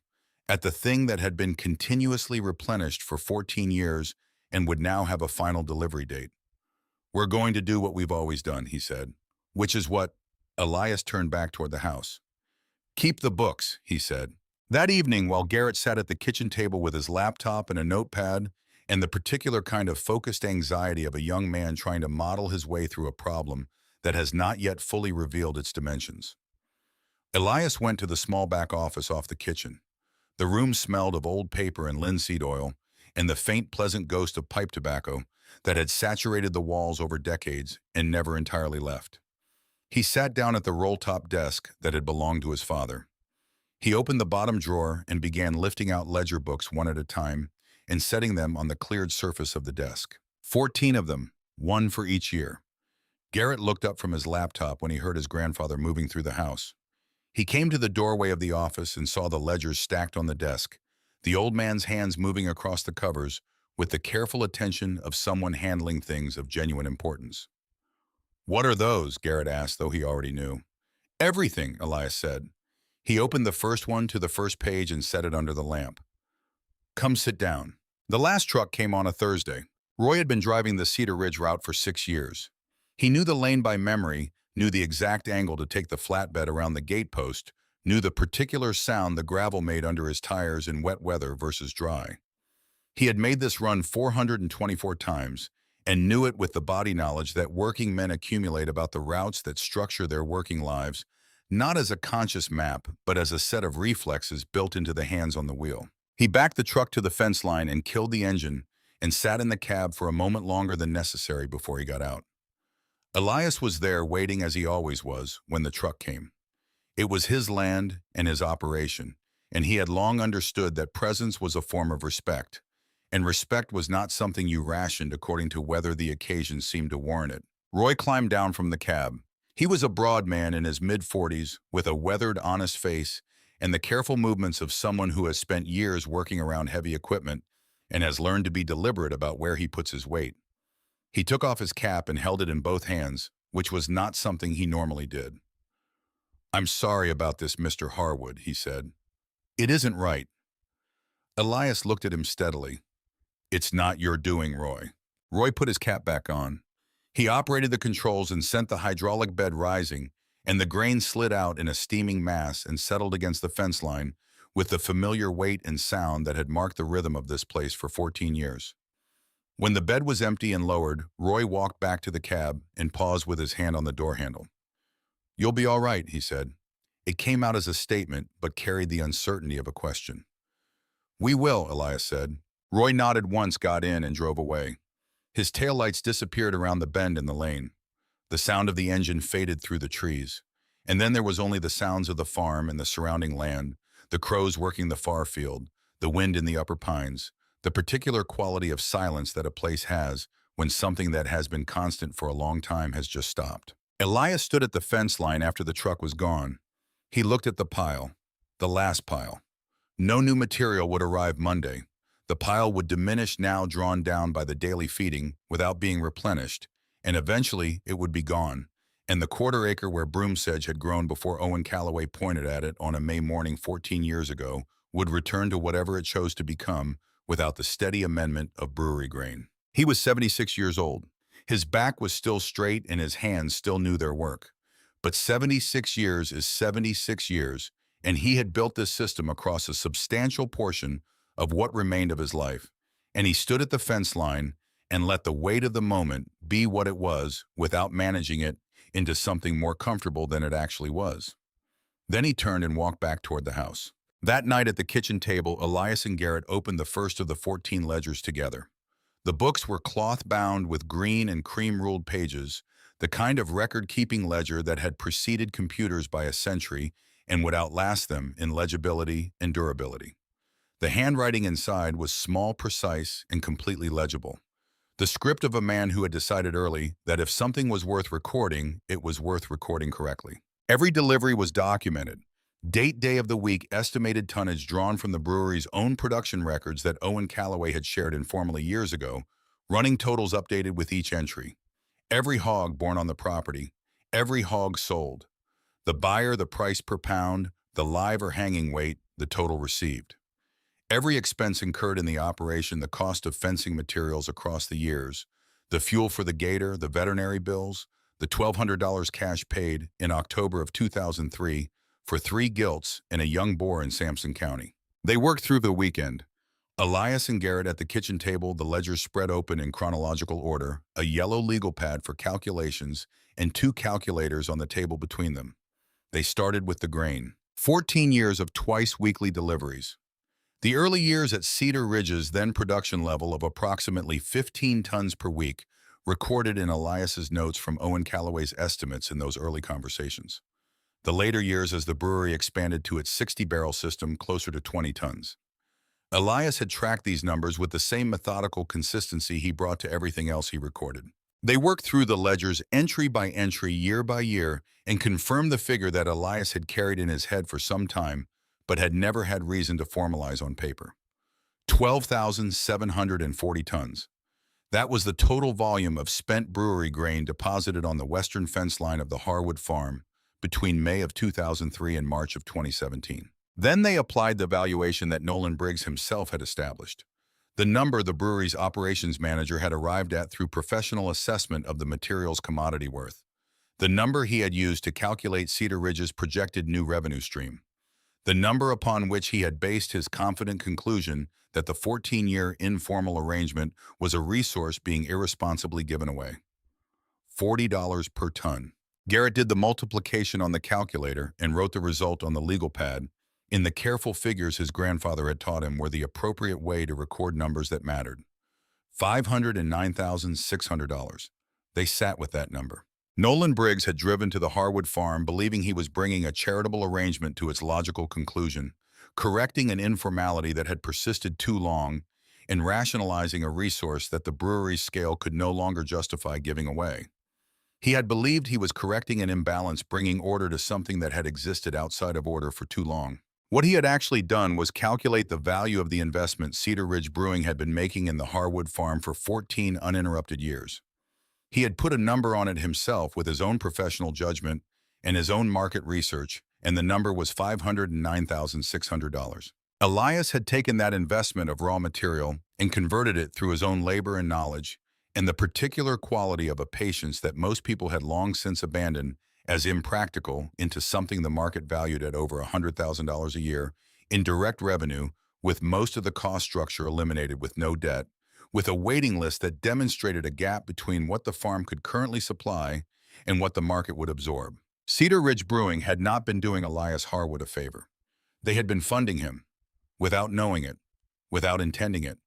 at the thing that had been continuously replenished for 14 years and would now have a final delivery date. "We're going to do what we've always done," he said. "Which is what?" Elias turned back toward the house. "Keep the books," he said. That evening, while Garrett sat at the kitchen table with his laptop and a notepad, and the particular kind of focused anxiety of a young man trying to model his way through a problem that has not yet fully revealed its dimensions, Elias went to the small back office off the kitchen. The room smelled of old paper and linseed oil, and the faint, pleasant ghost of pipe tobacco that had saturated the walls over decades and never entirely left. He sat down at the roll-top desk that had belonged to his father. He opened the bottom drawer and began lifting out ledger books one at a time and setting them on the cleared surface of the desk. 14 of them, one for each year. Garrett looked up from his laptop when he heard his grandfather moving through the house. He came to the doorway of the office and saw the ledgers stacked on the desk, the old man's hands moving across the covers with the careful attention of someone handling things of genuine importance. "What are those?" Garrett asked, though he already knew. "Everything," Elias said. He opened the first one to the first page and set it under the lamp. "Come sit down." The last truck came on a Thursday. Roy had been driving the Cedar Ridge route for 6 years. He knew the lane by memory, knew the exact angle to take the flatbed around the gatepost, knew the particular sound the gravel made under his tires in wet weather versus dry. He had made this run 424 times, and knew it with the body knowledge that working men accumulate about the routes that structure their working lives, not as a conscious map, but as a set of reflexes built into the hands on the wheel. He backed the truck to the fence line and killed the engine and sat in the cab for a moment longer than necessary before he got out. Elias was there waiting as he always was when the truck came. It was his land and his operation, and he had long understood that presence was a form of respect, and respect was not something you rationed according to whether the occasion seemed to warrant it. Roy climbed down from the cab. He was a broad man in his mid-40s with a weathered, honest face and the careful movements of someone who has spent years working around heavy equipment and has learned to be deliberate about where he puts his weight. He took off his cap and held it in both hands, which was not something he normally did. "I'm sorry about this, Mr. Harwood," he said. "It isn't right." Elias looked at him steadily. "It's not your doing, Roy." Roy put his cap back on. He operated the controls and sent the hydraulic bed rising, and the grain slid out in a steaming mass and settled against the fence line with the familiar weight and sound that had marked the rhythm of this place for 14 years. When the bed was empty and lowered, Roy walked back to the cab and paused with his hand on the door handle. "You'll be all right," he said. It came out as a statement, but carried the uncertainty of a question. "We will," Elias said. Roy nodded once, got in, and drove away. His taillights disappeared around the bend in the lane. The sound of the engine faded through the trees. And then there was only the sounds of the farm and the surrounding land, the crows working the far field, the wind in the upper pines, the particular quality of silence that a place has when something that has been constant for a long time has just stopped. Elias stood at the fence line after the truck was gone. He looked at the pile, the last pile. No new material would arrive Monday. The pile would diminish, now drawn down by the daily feeding, without being replenished, and eventually it would be gone, and the quarter acre where broom sedge had grown before Owen Calloway pointed at it on a May morning 14 years ago would return to whatever it chose to become without the steady amendment of brewery grain. He was 76 years old. His back was still straight and his hands still knew their work. But 76 years is 76 years, and he had built this system across a substantial portion of what remained of his life, and he stood at the fence line and let the weight of the moment be what it was without managing it into something more comfortable than it actually was. Then he turned and walked back toward the house. That night at the kitchen table, Elias and Garrett opened the first of the 14 ledgers together. The books were cloth-bound with green and cream-ruled pages, the kind of record-keeping ledger that had preceded computers by a century and would outlast them in legibility and durability. The handwriting inside was small, precise, and completely legible. The script of a man who had decided early that if something was worth recording, it was worth recording correctly. Every delivery was documented. Date day of the week estimated tonnage drawn from the brewery's own production records that Owen Callaway had shared informally years ago, running totals updated with each entry. Every hog born on the property, every hog sold. The buyer, the price per pound, the live or hanging weight, the total received. Every expense incurred in the operation, the cost of fencing materials across the years, the fuel for the gator, the veterinary bills, the $1,200 cash paid in October of 2003 for 3 gilts and a young boar in Sampson County. They worked through the weekend. Elias and Garrett at the kitchen table, the ledgers spread open in chronological order, a yellow legal pad for calculations, and 2 calculators on the table between them. They started with the grain. 14 years of twice-weekly deliveries. The early years at Cedar Ridge's then production level of approximately 15 tons per week, recorded in Elias's notes from Owen Callaway's estimates in those early conversations. The later years as the brewery expanded to its 60-barrel system closer to 20 tons. Elias had tracked these numbers with the same methodical consistency he brought to everything else he recorded. They worked through the ledgers entry by entry, year by year, and confirmed the figure that Elias had carried in his head for some time, but had never had reason to formalize on paper. 12,740 tons. That was the total volume of spent brewery grain deposited on the western fence line of the Harwood farm between May of 2003 and March of 2017. Then they applied the valuation that Nolan Briggs himself had established. The number the brewery's operations manager had arrived at through professional assessment of the material's commodity worth. The number he had used to calculate Cedar Ridge's projected new revenue stream. The number upon which he had based his confident conclusion that the 14-year informal arrangement was a resource being irresponsibly given away. $40 per ton. Garrett did the multiplication on the calculator and wrote the result on the legal pad, in the careful figures his grandfather had taught him were the appropriate way to record numbers that mattered. $509,600. They sat with that number. Nolan Briggs had driven to the Harwood farm believing he was bringing a charitable arrangement to its logical conclusion, correcting an informality that had persisted too long, and rationalizing a resource that the brewery's scale could no longer justify giving away. He had believed he was correcting an imbalance, bringing order to something that had existed outside of order for too long. What he had actually done was calculate the value of the investment Cedar Ridge Brewing had been making in the Harwood farm for 14 uninterrupted years. He had put a number on it himself with his own professional judgment and his own market research, and the number was $509,600. Elias had taken that investment of raw material and converted it through his own labor and knowledge, and the particular quality of a patience that most people had long since abandoned as impractical, into something the market valued at over $100,000 a year in direct revenue, with most of the cost structure eliminated with no debt, with a waiting list that demonstrated a gap between what the farm could currently supply and what the market would absorb. Cedar Ridge Brewing had not been doing Elias Harwood a favor. They had been funding him, without knowing it, without intending it,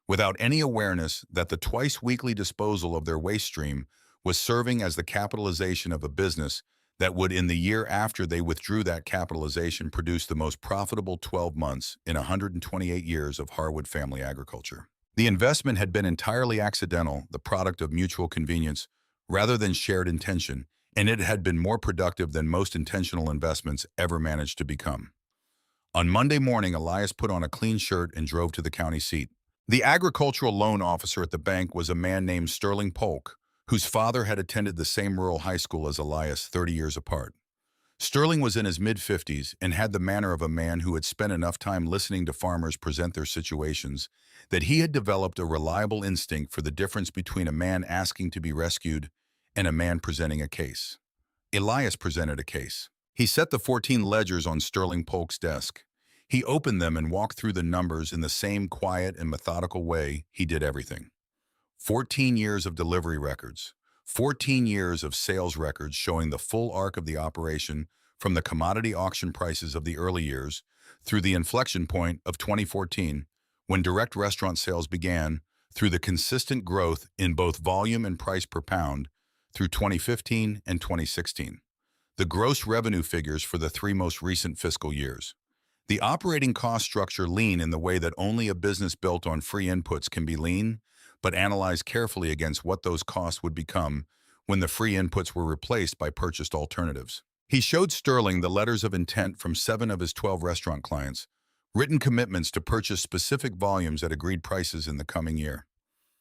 without any awareness that the twice-weekly disposal of their waste stream was serving as the capitalization of a business that would, in the year after they withdrew that capitalization, produce the most profitable 12 months in 128 years of Harwood family agriculture. The investment had been entirely accidental, the product of mutual convenience, rather than shared intention, and it had been more productive than most intentional investments ever managed to become. On Monday morning, Elias put on a clean shirt and drove to the county seat. The agricultural loan officer at the bank was a man named Sterling Polk, whose father had attended the same rural high school as Elias 30 years apart. Sterling was in his mid-50s and had the manner of a man who had spent enough time listening to farmers present their situations that he had developed a reliable instinct for the difference between a man asking to be rescued and a man presenting a case. Elias presented a case. He set the 14 ledgers on Sterling Polk's desk. He opened them and walked through the numbers in the same quiet and methodical way he did everything. 14 years of delivery records, 14 years of sales records showing the full arc of the operation from the commodity auction prices of the early years through the inflection point of 2014, when direct restaurant sales began, through the consistent growth in both volume and price per pound through 2015 and 2016. The gross revenue figures for the 3 most recent fiscal years. The operating cost structure lean in the way that only a business built on free inputs can be lean, but analyze carefully against what those costs would become when the free inputs were replaced by purchased alternatives. He showed Sterling the letters of intent from 7 of his 12 restaurant clients, written commitments to purchase specific volumes at agreed prices in the coming year.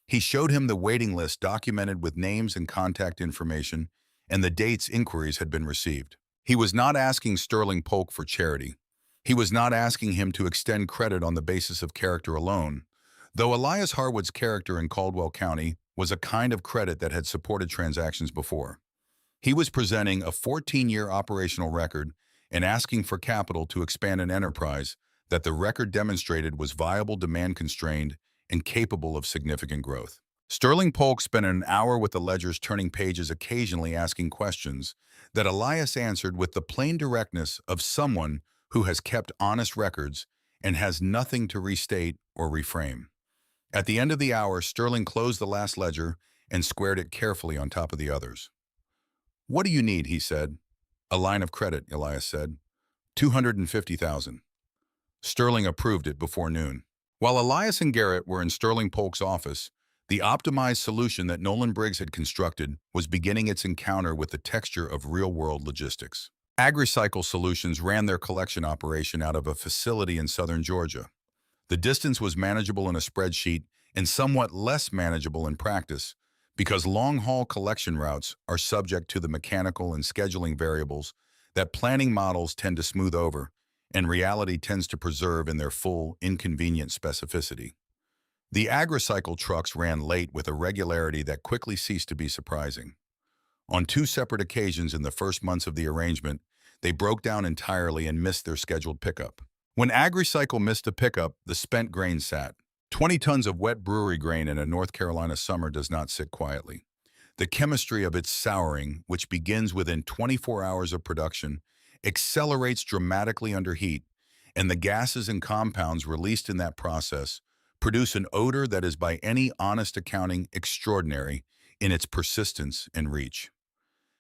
He showed him the waiting list documented with names and contact information and the dates inquiries had been received. He was not asking Sterling Polk for charity. He was not asking him to extend credit on the basis of character alone, though Elias Harwood's character in Caldwell County was a kind of credit that had supported transactions before. He was presenting a 14-year operational record and asking for capital to expand an enterprise that the record demonstrated was viable, demand-constrained, and capable of significant growth. Sterling Polk spent an hour with the ledgers, turning pages, occasionally asking questions that Elias answered with the plain directness of someone who has kept honest records and has nothing to restate or reframe. At the end of the hour, Sterling closed the last ledger and squared it carefully on top of the others. "What do you need?" he said. "A line of credit," Elias said. $250,000. Sterling approved it before noon. While Elias and Garrett were in Sterling Polk's office, the optimized solution that Nolan Briggs had constructed was beginning its encounter with the texture of real-world logistics. AgriCycle Solutions ran their collection operation out of a facility in southern Georgia. The distance was manageable in a spreadsheet and somewhat less manageable in practice because long-haul collection routes are subject to the mechanical and scheduling variables that planning models tend to smooth over and reality tends to preserve in their full, inconvenient specificity. The AgriCycle trucks ran late with a regularity that quickly ceased to be surprising. On 2 separate occasions in the first months of the arrangement, they broke down entirely and missed their scheduled pickup. When AgriCycle missed a pickup, the spent grain sat. 20 tons of wet brewery grain in a North Carolina summer does not sit quietly. The chemistry of its souring, which begins within 24 hours of production, accelerates dramatically under heat, and the gases and compounds released in that process produce an odor that is by any honest accounting extraordinary in its persistence and reach.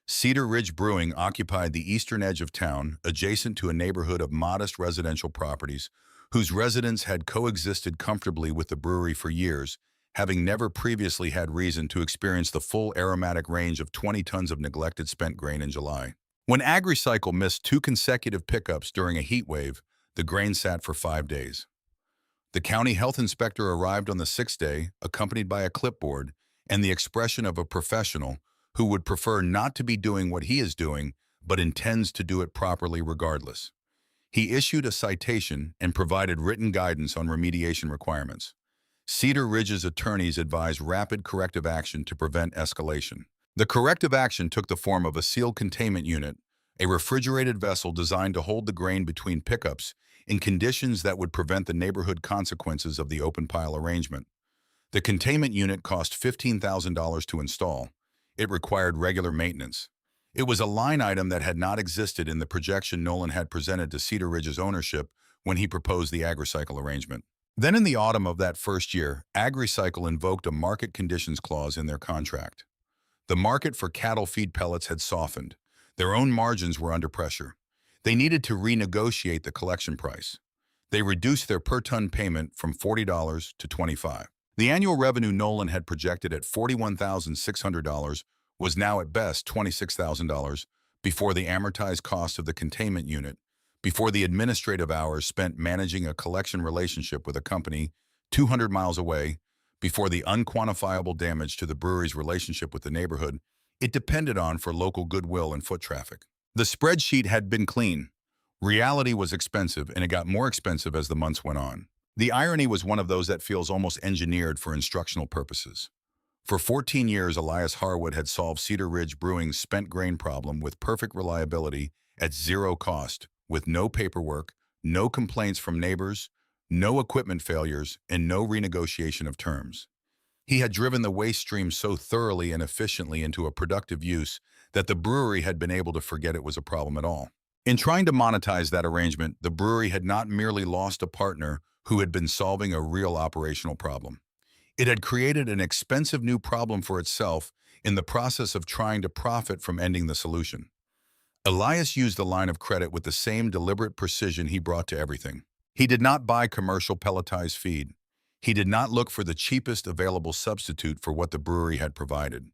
Cedar Ridge Brewing occupied the eastern edge of town, adjacent to a neighborhood of modest residential properties, whose residents had coexisted comfortably with the brewery for years, having never previously had reason to experience the full aromatic range of 20 tons of neglected spent grain in July. When AgriCycle missed 2 consecutive pickups during a heat wave, the grain sat for 5 days. The county health inspector arrived on the 6th day, accompanied by a clipboard and the expression of a professional who would prefer not to be doing what he is doing, but intends to do it properly regardless. He issued a citation and provided written guidance on remediation requirements. Cedar Ridge's attorneys advised rapid corrective action to prevent escalation. The corrective action took the form of a sealed containment unit, a refrigerated vessel designed to hold the grain between pickups in conditions that would prevent the neighborhood consequences of the open pile arrangement. The containment unit cost $15,000 to install. It required regular maintenance. It was a line item that had not existed in the projection Nolan had presented to Cedar Ridge's ownership when he proposed the AgriCycle arrangement. Then in the autumn of that first year, AgriCycle invoked a market conditions clause in their contract. The market for cattle feed pellets had softened. Their own margins were under pressure. They needed to renegotiate the collection price. They reduced their per-ton payment from $40 to $25. The annual revenue Nolan had projected at $41,600 was now at best $26,000 before the amortized cost of the containment unit, before the administrative hours spent managing a collection relationship with a company 200 miles away, before the unquantifiable damage to the brewery's relationship with the neighborhood it depended on for local goodwill and foot traffic. The spreadsheet had been clean. Reality was expensive, and it got more expensive as the months went on. The irony was one of those that feels almost engineered for instructional purposes. For 14 years, Elias Harwood had solved Cedar Ridge Brewing's spent grain problem with perfect reliability at zero cost, with no paperwork, no complaints from neighbors, no equipment failures, and no renegotiation of terms. He had driven the waste stream so thoroughly and efficiently into a productive use that the brewery had been able to forget it was a problem at all. In trying to monetize that arrangement, the brewery had not merely lost a partner who had been solving a real operational problem. It had created an expensive new problem for itself in the process of trying to profit from ending the solution. Elias used the line of credit with the same deliberate precision he brought to everything. He did not buy commercial pelletized feed. He did not look for the cheapest available substitute for what the brewery had provided.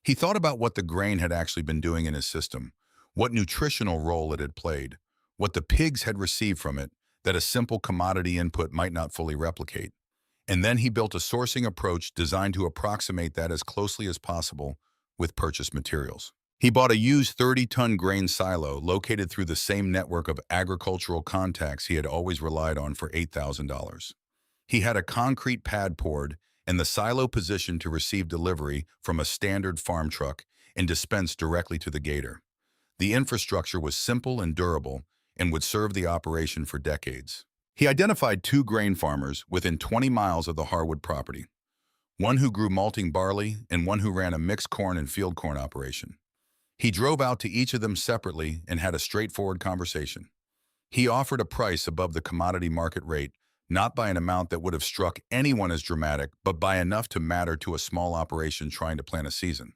He thought about what the grain had actually been doing in his system, what nutritional role it had played, what the pigs had received from it that a simple commodity input might not fully replicate. And then he built a sourcing approach designed to approximate that as closely as possible with purchased materials. He bought a used 30-ton grain silo located through the same network of agricultural contacts he had always relied on for $8,000. He had a concrete pad poured and the silo positioned to receive delivery from a standard farm truck and dispensed directly to the gator. The infrastructure was simple and durable and would serve the operation for decades. He identified two grain farmers within 20 miles of the Harwood property, one who grew malting barley and one who ran a mixed corn and field corn operation. He drove out to each of them separately and had a straightforward conversation. He offered a price above the commodity market rate, not by an amount that would have struck anyone as dramatic, but by enough to matter to a small operation trying to plan a season.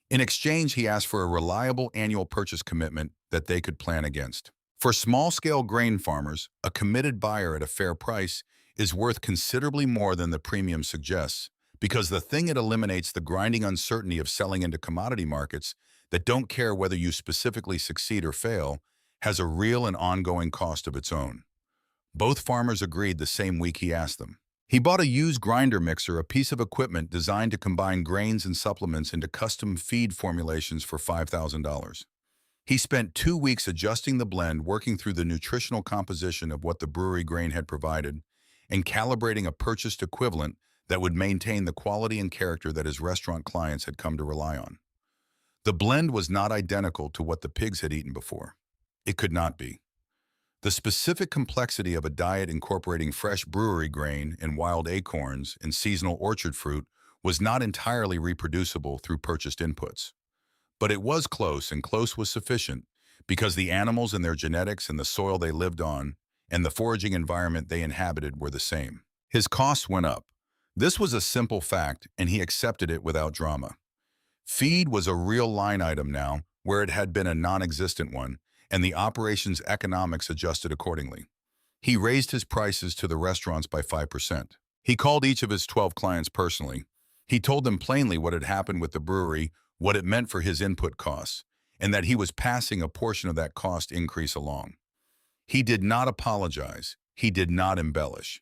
In exchange, he asked for a reliable annual purchase commitment that they could plan against. For small-scale grain farmers, a committed buyer at a fair price is worth considerably more than the premium suggests, because the thing it eliminates the grinding uncertainty of selling into commodity markets that don't care whether you specifically succeed or fail, has a real and ongoing cost of its own. Both farmers agreed the same week he asked them. He bought a used grinder mixer, a piece of equipment designed to combine grains and supplements into custom feed formulations for $5,000. He spent 2 weeks adjusting the blend, working through the nutritional composition of what the brewery grain had provided, and calibrating a purchased equivalent that would maintain the quality and character that his restaurant clients had come to rely on. The blend was not identical to what the pigs had eaten before. It could not be. The specific complexity of a diet incorporating fresh brewery grain and wild acorns and seasonal orchard fruit was not entirely reproducible through purchased inputs. But it was close, and close was sufficient, because the animals and their genetics and the soil they lived on and the foraging environment they inhabited were the same. His costs went up. This was a simple fact, and he accepted it without drama. Feed was a real line item now, where it had been a non-existent one, and the operation's economics adjusted accordingly. He raised his prices to the restaurants by 5%. He called each of his 12 clients personally. He told them plainly what had happened with the brewery, what it meant for his input costs, and that he was passing a portion of that cost increase along. He did not apologize. He did not embellish.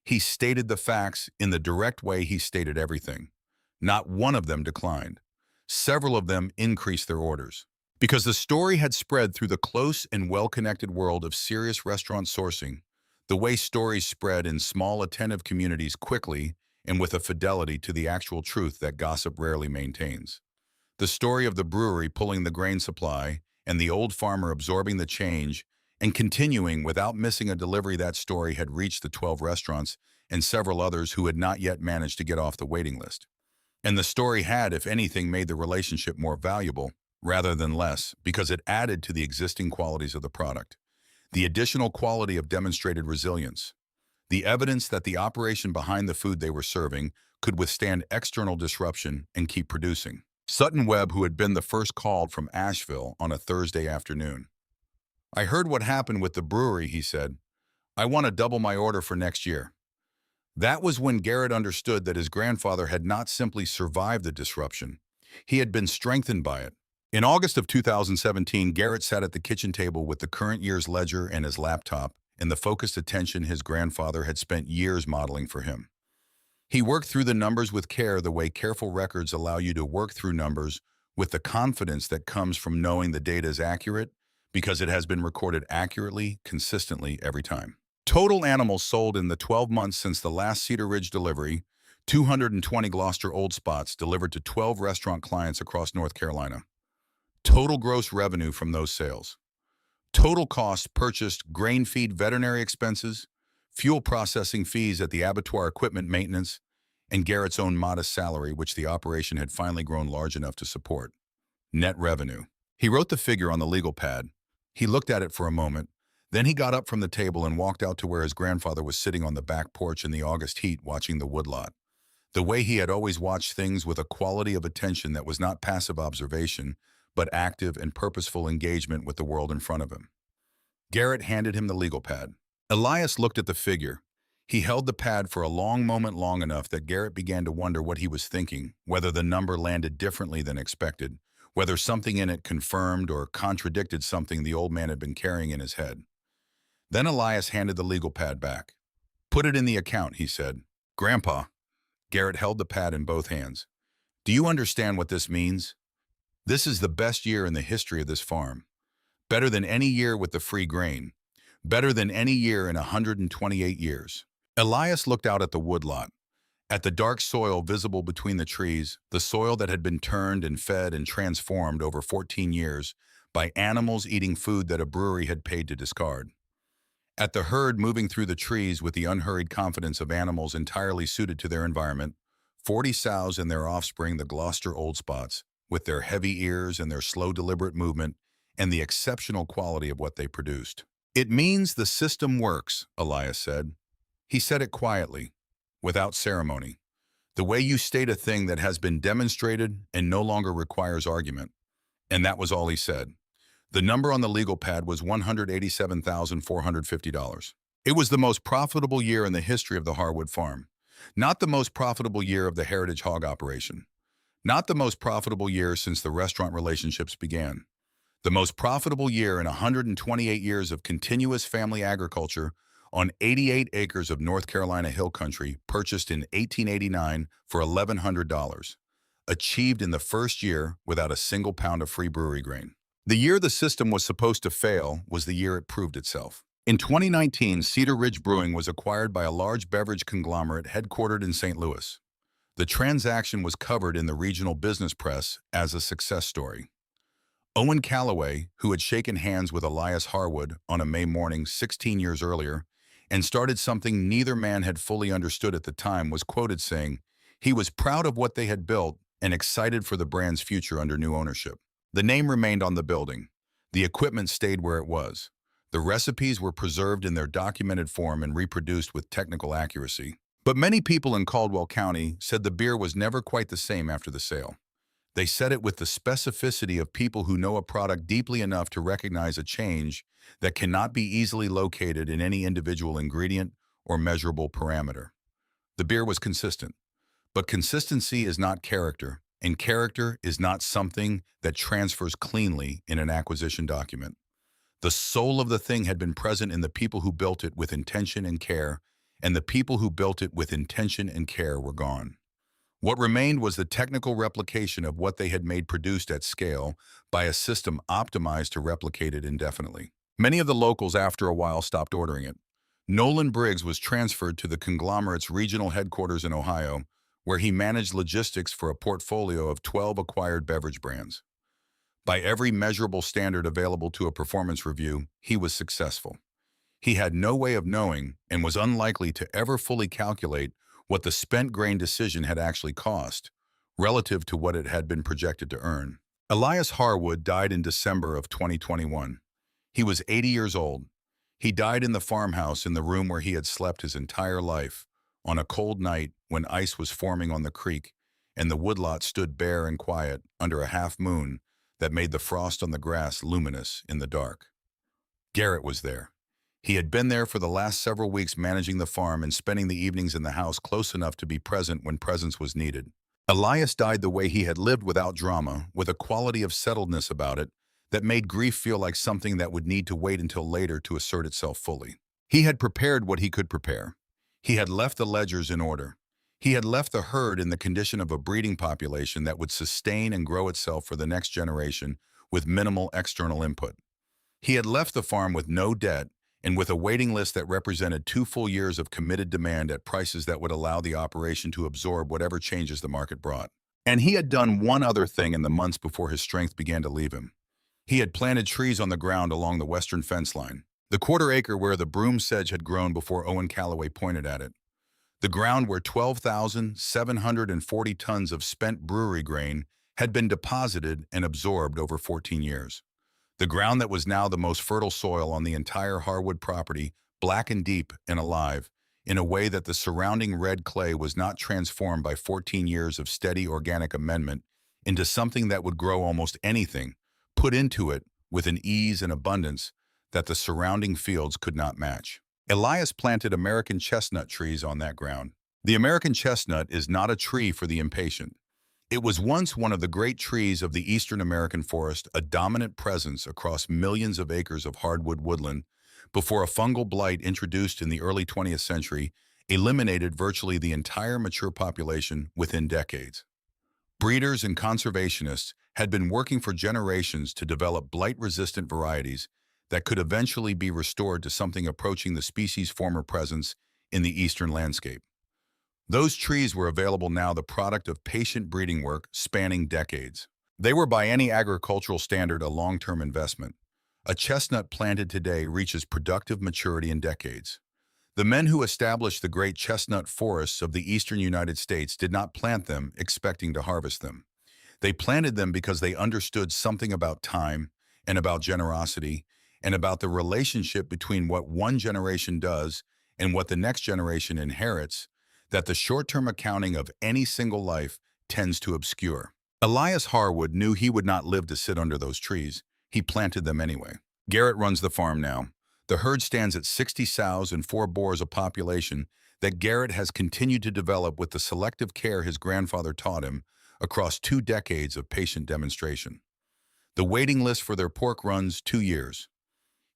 He stated the facts in the direct way he stated everything. Not one of them declined. Several of them increased their orders. Because the story had spread through the close and well-connected world of serious restaurant sourcing, the way stories spread in small, attentive communities quickly and with a fidelity to the actual truth that gossip rarely maintains. The story of the brewery pulling the grain supply and the old farmer absorbing the change and continuing without missing a delivery, that story had reached the 12 restaurants and several others who had not yet managed to get off the waiting list. And the story had, if anything, made the relationship more valuable rather than less, because it added to the existing qualities of the product. The additional quality of demonstrated resilience. The evidence that the operation behind the food they were serving could withstand external disruption and keep producing. Sutton Webb, who had been the first, called from Asheville on a Thursday afternoon. "I heard what happened with the brewery," he said. "I want to double my order for next year." That was when Garrett understood that his grandfather had not simply survived the disruption. He had been strengthened by it. In August of 2017, Garrett sat at the kitchen table with the current year's ledger and his laptop and the focused attention his grandfather had spent years modeling for him. He worked through the numbers with care, the way careful records allow you to work through numbers with the confidence that comes from knowing the data is accurate because it has been recorded accurately, consistently every time. Total animals sold in the 12 months since the last Cedar Ridge delivery, 220 Gloucester Old Spots delivered to 12 restaurant clients across North Carolina. Total gross revenue from those sales. Total costs purchased: grain feed, veterinary expenses, fuel processing fees at the abattoir, equipment maintenance, and Garrett's own modest salary, which the operation had finally grown large enough to support. Net revenue. He wrote the figure on the legal pad. He looked at it for a moment. Then he got up from the table and walked out to where his grandfather was sitting on the back porch in the August heat watching the woodlot. The way he had always watched things, with a quality of attention that was not passive observation, but active and purposeful engagement with the world in front of him. Garrett handed him the legal pad. Elias looked at the figure. He held the pad for a long moment, long enough that Garrett began to wonder what he was thinking, whether the number landed differently than expected, whether something in it confirmed or contradicted something the old man had been carrying in his head. Then Elias handed the legal pad back. "Put it in the account," he said. "Grandpa," Garrett held the pad in both hands. "Do you understand what this means? This is the best year in the history of this farm. Better than any year with the free grain. Better than any year in 128 years." Elias looked out at the woodlot, at the dark soil visible between the trees, the soil that had been turned and fed and transformed over 14 years by animals eating food that a brewery had paid to discard. At the herd moving through the trees with the unhurried confidence of animals entirely suited to their environment, 40 sows and their offspring, the Gloucester Old Spots, with their heavy ears and their slow, deliberate movement, and the exceptional quality of what they produced. "It means the system works," Elias said. He said it quietly, without ceremony. "The way you state a thing that has been demonstrated and no longer requires argument." And that was all he said. The number on the legal pad was $187,450. It was the most profitable year in the history of the Harwood farm. Not the most profitable year of the Heritage Hog operation. Not the most profitable year since the restaurant relationships began. The most profitable year in 128 years of continuous family agriculture on 88 acres of North Carolina hill country, purchased in 1889 for $1,100. Achieved in the first year without a single pound of free brewery grain. The year the system was supposed to fail was the year it proved itself. In 2019, Cedar Ridge Brewing was acquired by a large beverage conglomerate headquartered in St. Louis. The transaction was covered in the regional business press as a success story. Owen Calloway, who had shaken hands with Elias Harwood on a May morning 16 years earlier and started something neither man had fully understood at the time, was quoted saying he was proud of what they had built and excited for the brand's future under new ownership. The name remained on the building. The equipment stayed where it was. The recipes were preserved in their documented form and reproduced with technical accuracy. But many people in Caldwell County said the beer was never quite the same after the sale. They said it with the specificity of people who know a product deeply enough to recognize a change that cannot be easily located in any individual ingredient or measurable parameter. The beer was consistent. But consistency is not character, and character is not something that transfers cleanly in an acquisition document. The soul of the thing had been present in the people who built it with intention and care, and the people who built it with intention and care were gone. What remained was the technical replication of what they had made produced at scale by a system optimized to replicate it indefinitely. Many of the locals after a while stopped ordering it. Nolan Briggs was transferred to the conglomerate's regional headquarters in Ohio, where he managed logistics for a portfolio of 12 acquired beverage brands. By every measurable standard available to a performance review, he was successful. He had no way of knowing and was unlikely to ever fully calculate what the spent grain decision had actually cost, relative to what it had been projected to earn. Elias Harwood died in December of 2021. He was 80 years old. He died in the farmhouse in the room where he had slept his entire life, on a cold night when ice was forming on the creek and the woodlot stood bare and quiet under a half moon that made the frost on the grass luminous in the dark. Garrett was there. He had been there for the last several weeks managing the farm and spending the evenings in the house close enough to be present when presence was needed. Elias died the way he had lived, without drama, with a quality of settledness about it that made grief feel like something that would need to wait until later to assert itself fully. He had prepared what he could prepare. He had left the ledgers in order. He had left the herd in the condition of a breeding population that would sustain and grow itself for the next generation with minimal external input. He had left the farm with no debt and with a waiting list that represented 2 full years of committed demand at prices that would allow the operation to absorb whatever changes the market brought. And he had done one other thing in the months before his strength began to leave him. He had planted trees on the ground along the western fence line, the quarter acre where the broom sedge had grown before Owen Calloway pointed at it. The ground where 12,740 tons of spent brewery grain had been deposited and absorbed over 14 years. The ground that was now the most fertile soil on the entire Harwood property, black and deep and alive, in a way that the surrounding red clay was not transformed by 14 years of steady organic amendment into something that would grow almost anything, put into it with an ease and abundance that the surrounding fields could not match. Elias planted American chestnut trees on that ground. The American chestnut is not a tree for the impatient. It was once one of the great trees of the eastern American forest, a dominant presence across millions of acres of hardwood woodland, before a fungal blight introduced in the early 20th century eliminated virtually the entire mature population within decades. Breeders and conservationists had been working for generations to develop blight-resistant varieties that could eventually be restored to something approaching the species' former presence in the eastern landscape. Those trees were available now, the product of patient breeding work spanning decades. They were by any agricultural standard a long-term investment. A chestnut planted today reaches productive maturity in decades. The men who established the great chestnut forests of the eastern United States did not plant them expecting to harvest them. They planted them because they understood something about time and about generosity and about the relationship between what one generation does and what the next generation inherits that the short-term accounting of any single life tends to obscure. Elias Harwood knew he would not live to sit under those trees. He planted them anyway. Garrett runs the farm now. The herd stands at 60 sows and 4 boars, a population that Garrett has continued to develop with the selective care his grandfather taught him across 2 decades of patient demonstration. The waiting list for their pork runs 2 years.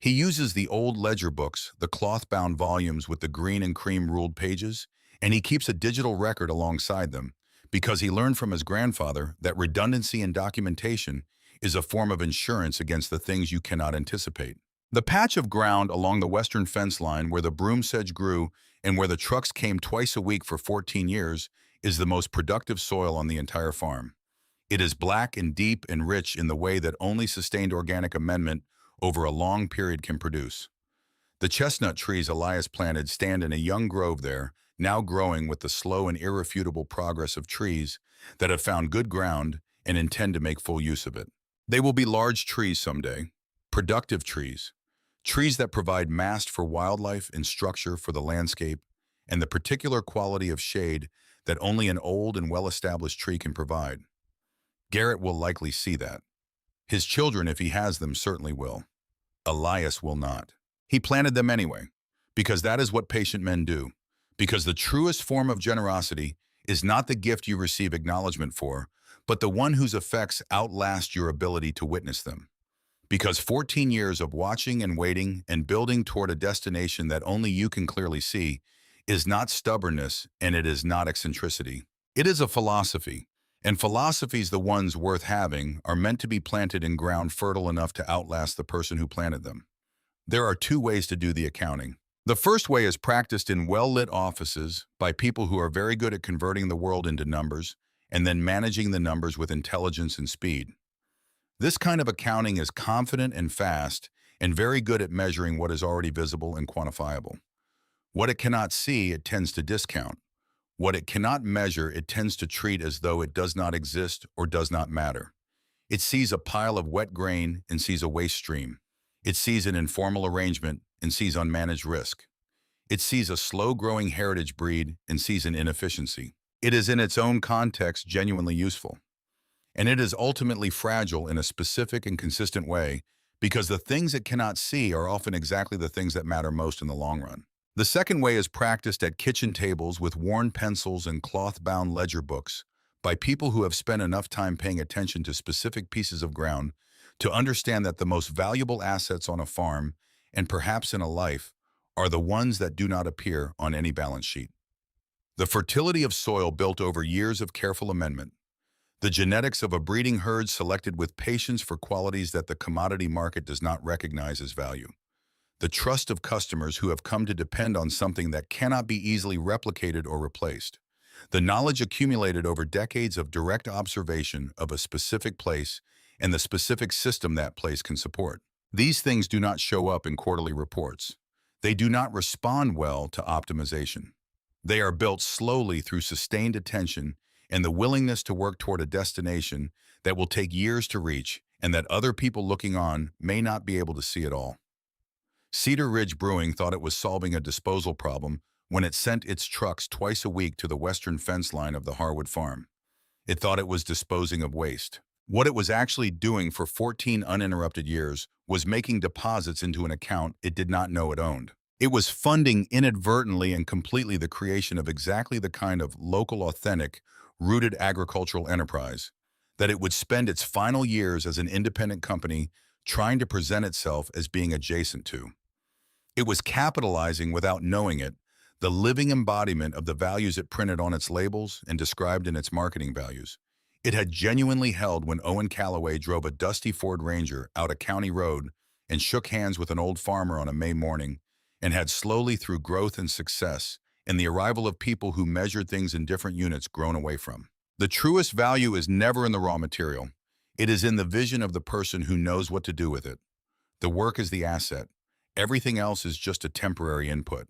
He uses the old ledger books, the cloth-bound volumes with the green and cream ruled pages, and he keeps a digital record alongside them because he learned from his grandfather that redundancy in documentation is a form of insurance against the things you cannot anticipate. The patch of ground along the western fence line where the broom sedge grew and where the trucks came twice a week for 14 years is the most productive soil on the entire farm. It is black and deep and rich in the way that only sustained organic amendment over a long period can produce. The chestnut trees Elias planted stand in a young grove there, now growing with the slow and irrefutable progress of trees that have found good ground and intend to make full use of it. They will be large trees someday, productive trees, trees that provide mast for wildlife and structure for the landscape, and the particular quality of shade that only an old and well-established tree can provide. Garrett will likely see that. His children, if he has them, certainly will. Elias will not. He planted them anyway, because that is what patient men do. Because the truest form of generosity is not the gift you receive acknowledgement for, but the one whose effects outlast your ability to witness them. Because 14 years of watching and waiting and building toward a destination that only you can clearly see is not stubbornness and it is not eccentricity. It is a philosophy, and philosophies, the ones worth having, are meant to be planted in ground fertile enough to outlast the person who planted them. There are 2 ways to do the accounting. The first way is practiced in well-lit offices by people who are very good at converting the world into numbers and then managing the numbers with intelligence and speed. This kind of accounting is confident and fast and very good at measuring what is already visible and quantifiable. What it cannot see, it tends to discount. What it cannot measure, it tends to treat as though it does not exist or does not matter. It sees a pile of wet grain and sees a waste stream. It sees an informal arrangement and sees unmanaged risk. It sees a slow-growing heritage breed and sees an inefficiency. It is in its own context genuinely useful. And it is ultimately fragile in a specific and consistent way because the things it cannot see are often exactly the things that matter most in the long run. The second way is practiced at kitchen tables with worn pencils and cloth-bound ledger books by people who have spent enough time paying attention to specific pieces of ground to understand that the most valuable assets on a farm, and perhaps in a life, are the ones that do not appear on any balance sheet. The fertility of soil built over years of careful amendment, the genetics of a breeding herd selected with patience for qualities that the commodity market does not recognize as value, the trust of customers who have come to depend on something that cannot be easily replicated or replaced, the knowledge accumulated over decades of direct observation of a specific place and the specific system that place can support. These things do not show up in quarterly reports. They do not respond well to optimization. They are built slowly through sustained attention and the willingness to work toward a destination that will take years to reach and that other people looking on may not be able to see at all. Cedar Ridge Brewing thought it was solving a disposal problem when it sent its trucks twice a week to the western fence line of the Harwood farm. It thought it was disposing of waste. What it was actually doing for 14 uninterrupted years was making deposits into an account it did not know it owned. It was funding inadvertently and completely the creation of exactly the kind of local, authentic, rooted agricultural enterprise, that it would spend its final years as an independent company trying to present itself as being adjacent to. It was capitalizing without knowing it, the living embodiment of the values it printed on its labels and described in its marketing values. It had genuinely held when Owen Calloway drove a dusty Ford Ranger out a county road and shook hands with an old farmer on a May morning, and had slowly through growth and success and the arrival of people who measured things in different units grown away from. The truest value is never in the raw material. It is in the vision of the person who knows what to do with it. The work is the asset. Everything else is just a temporary input.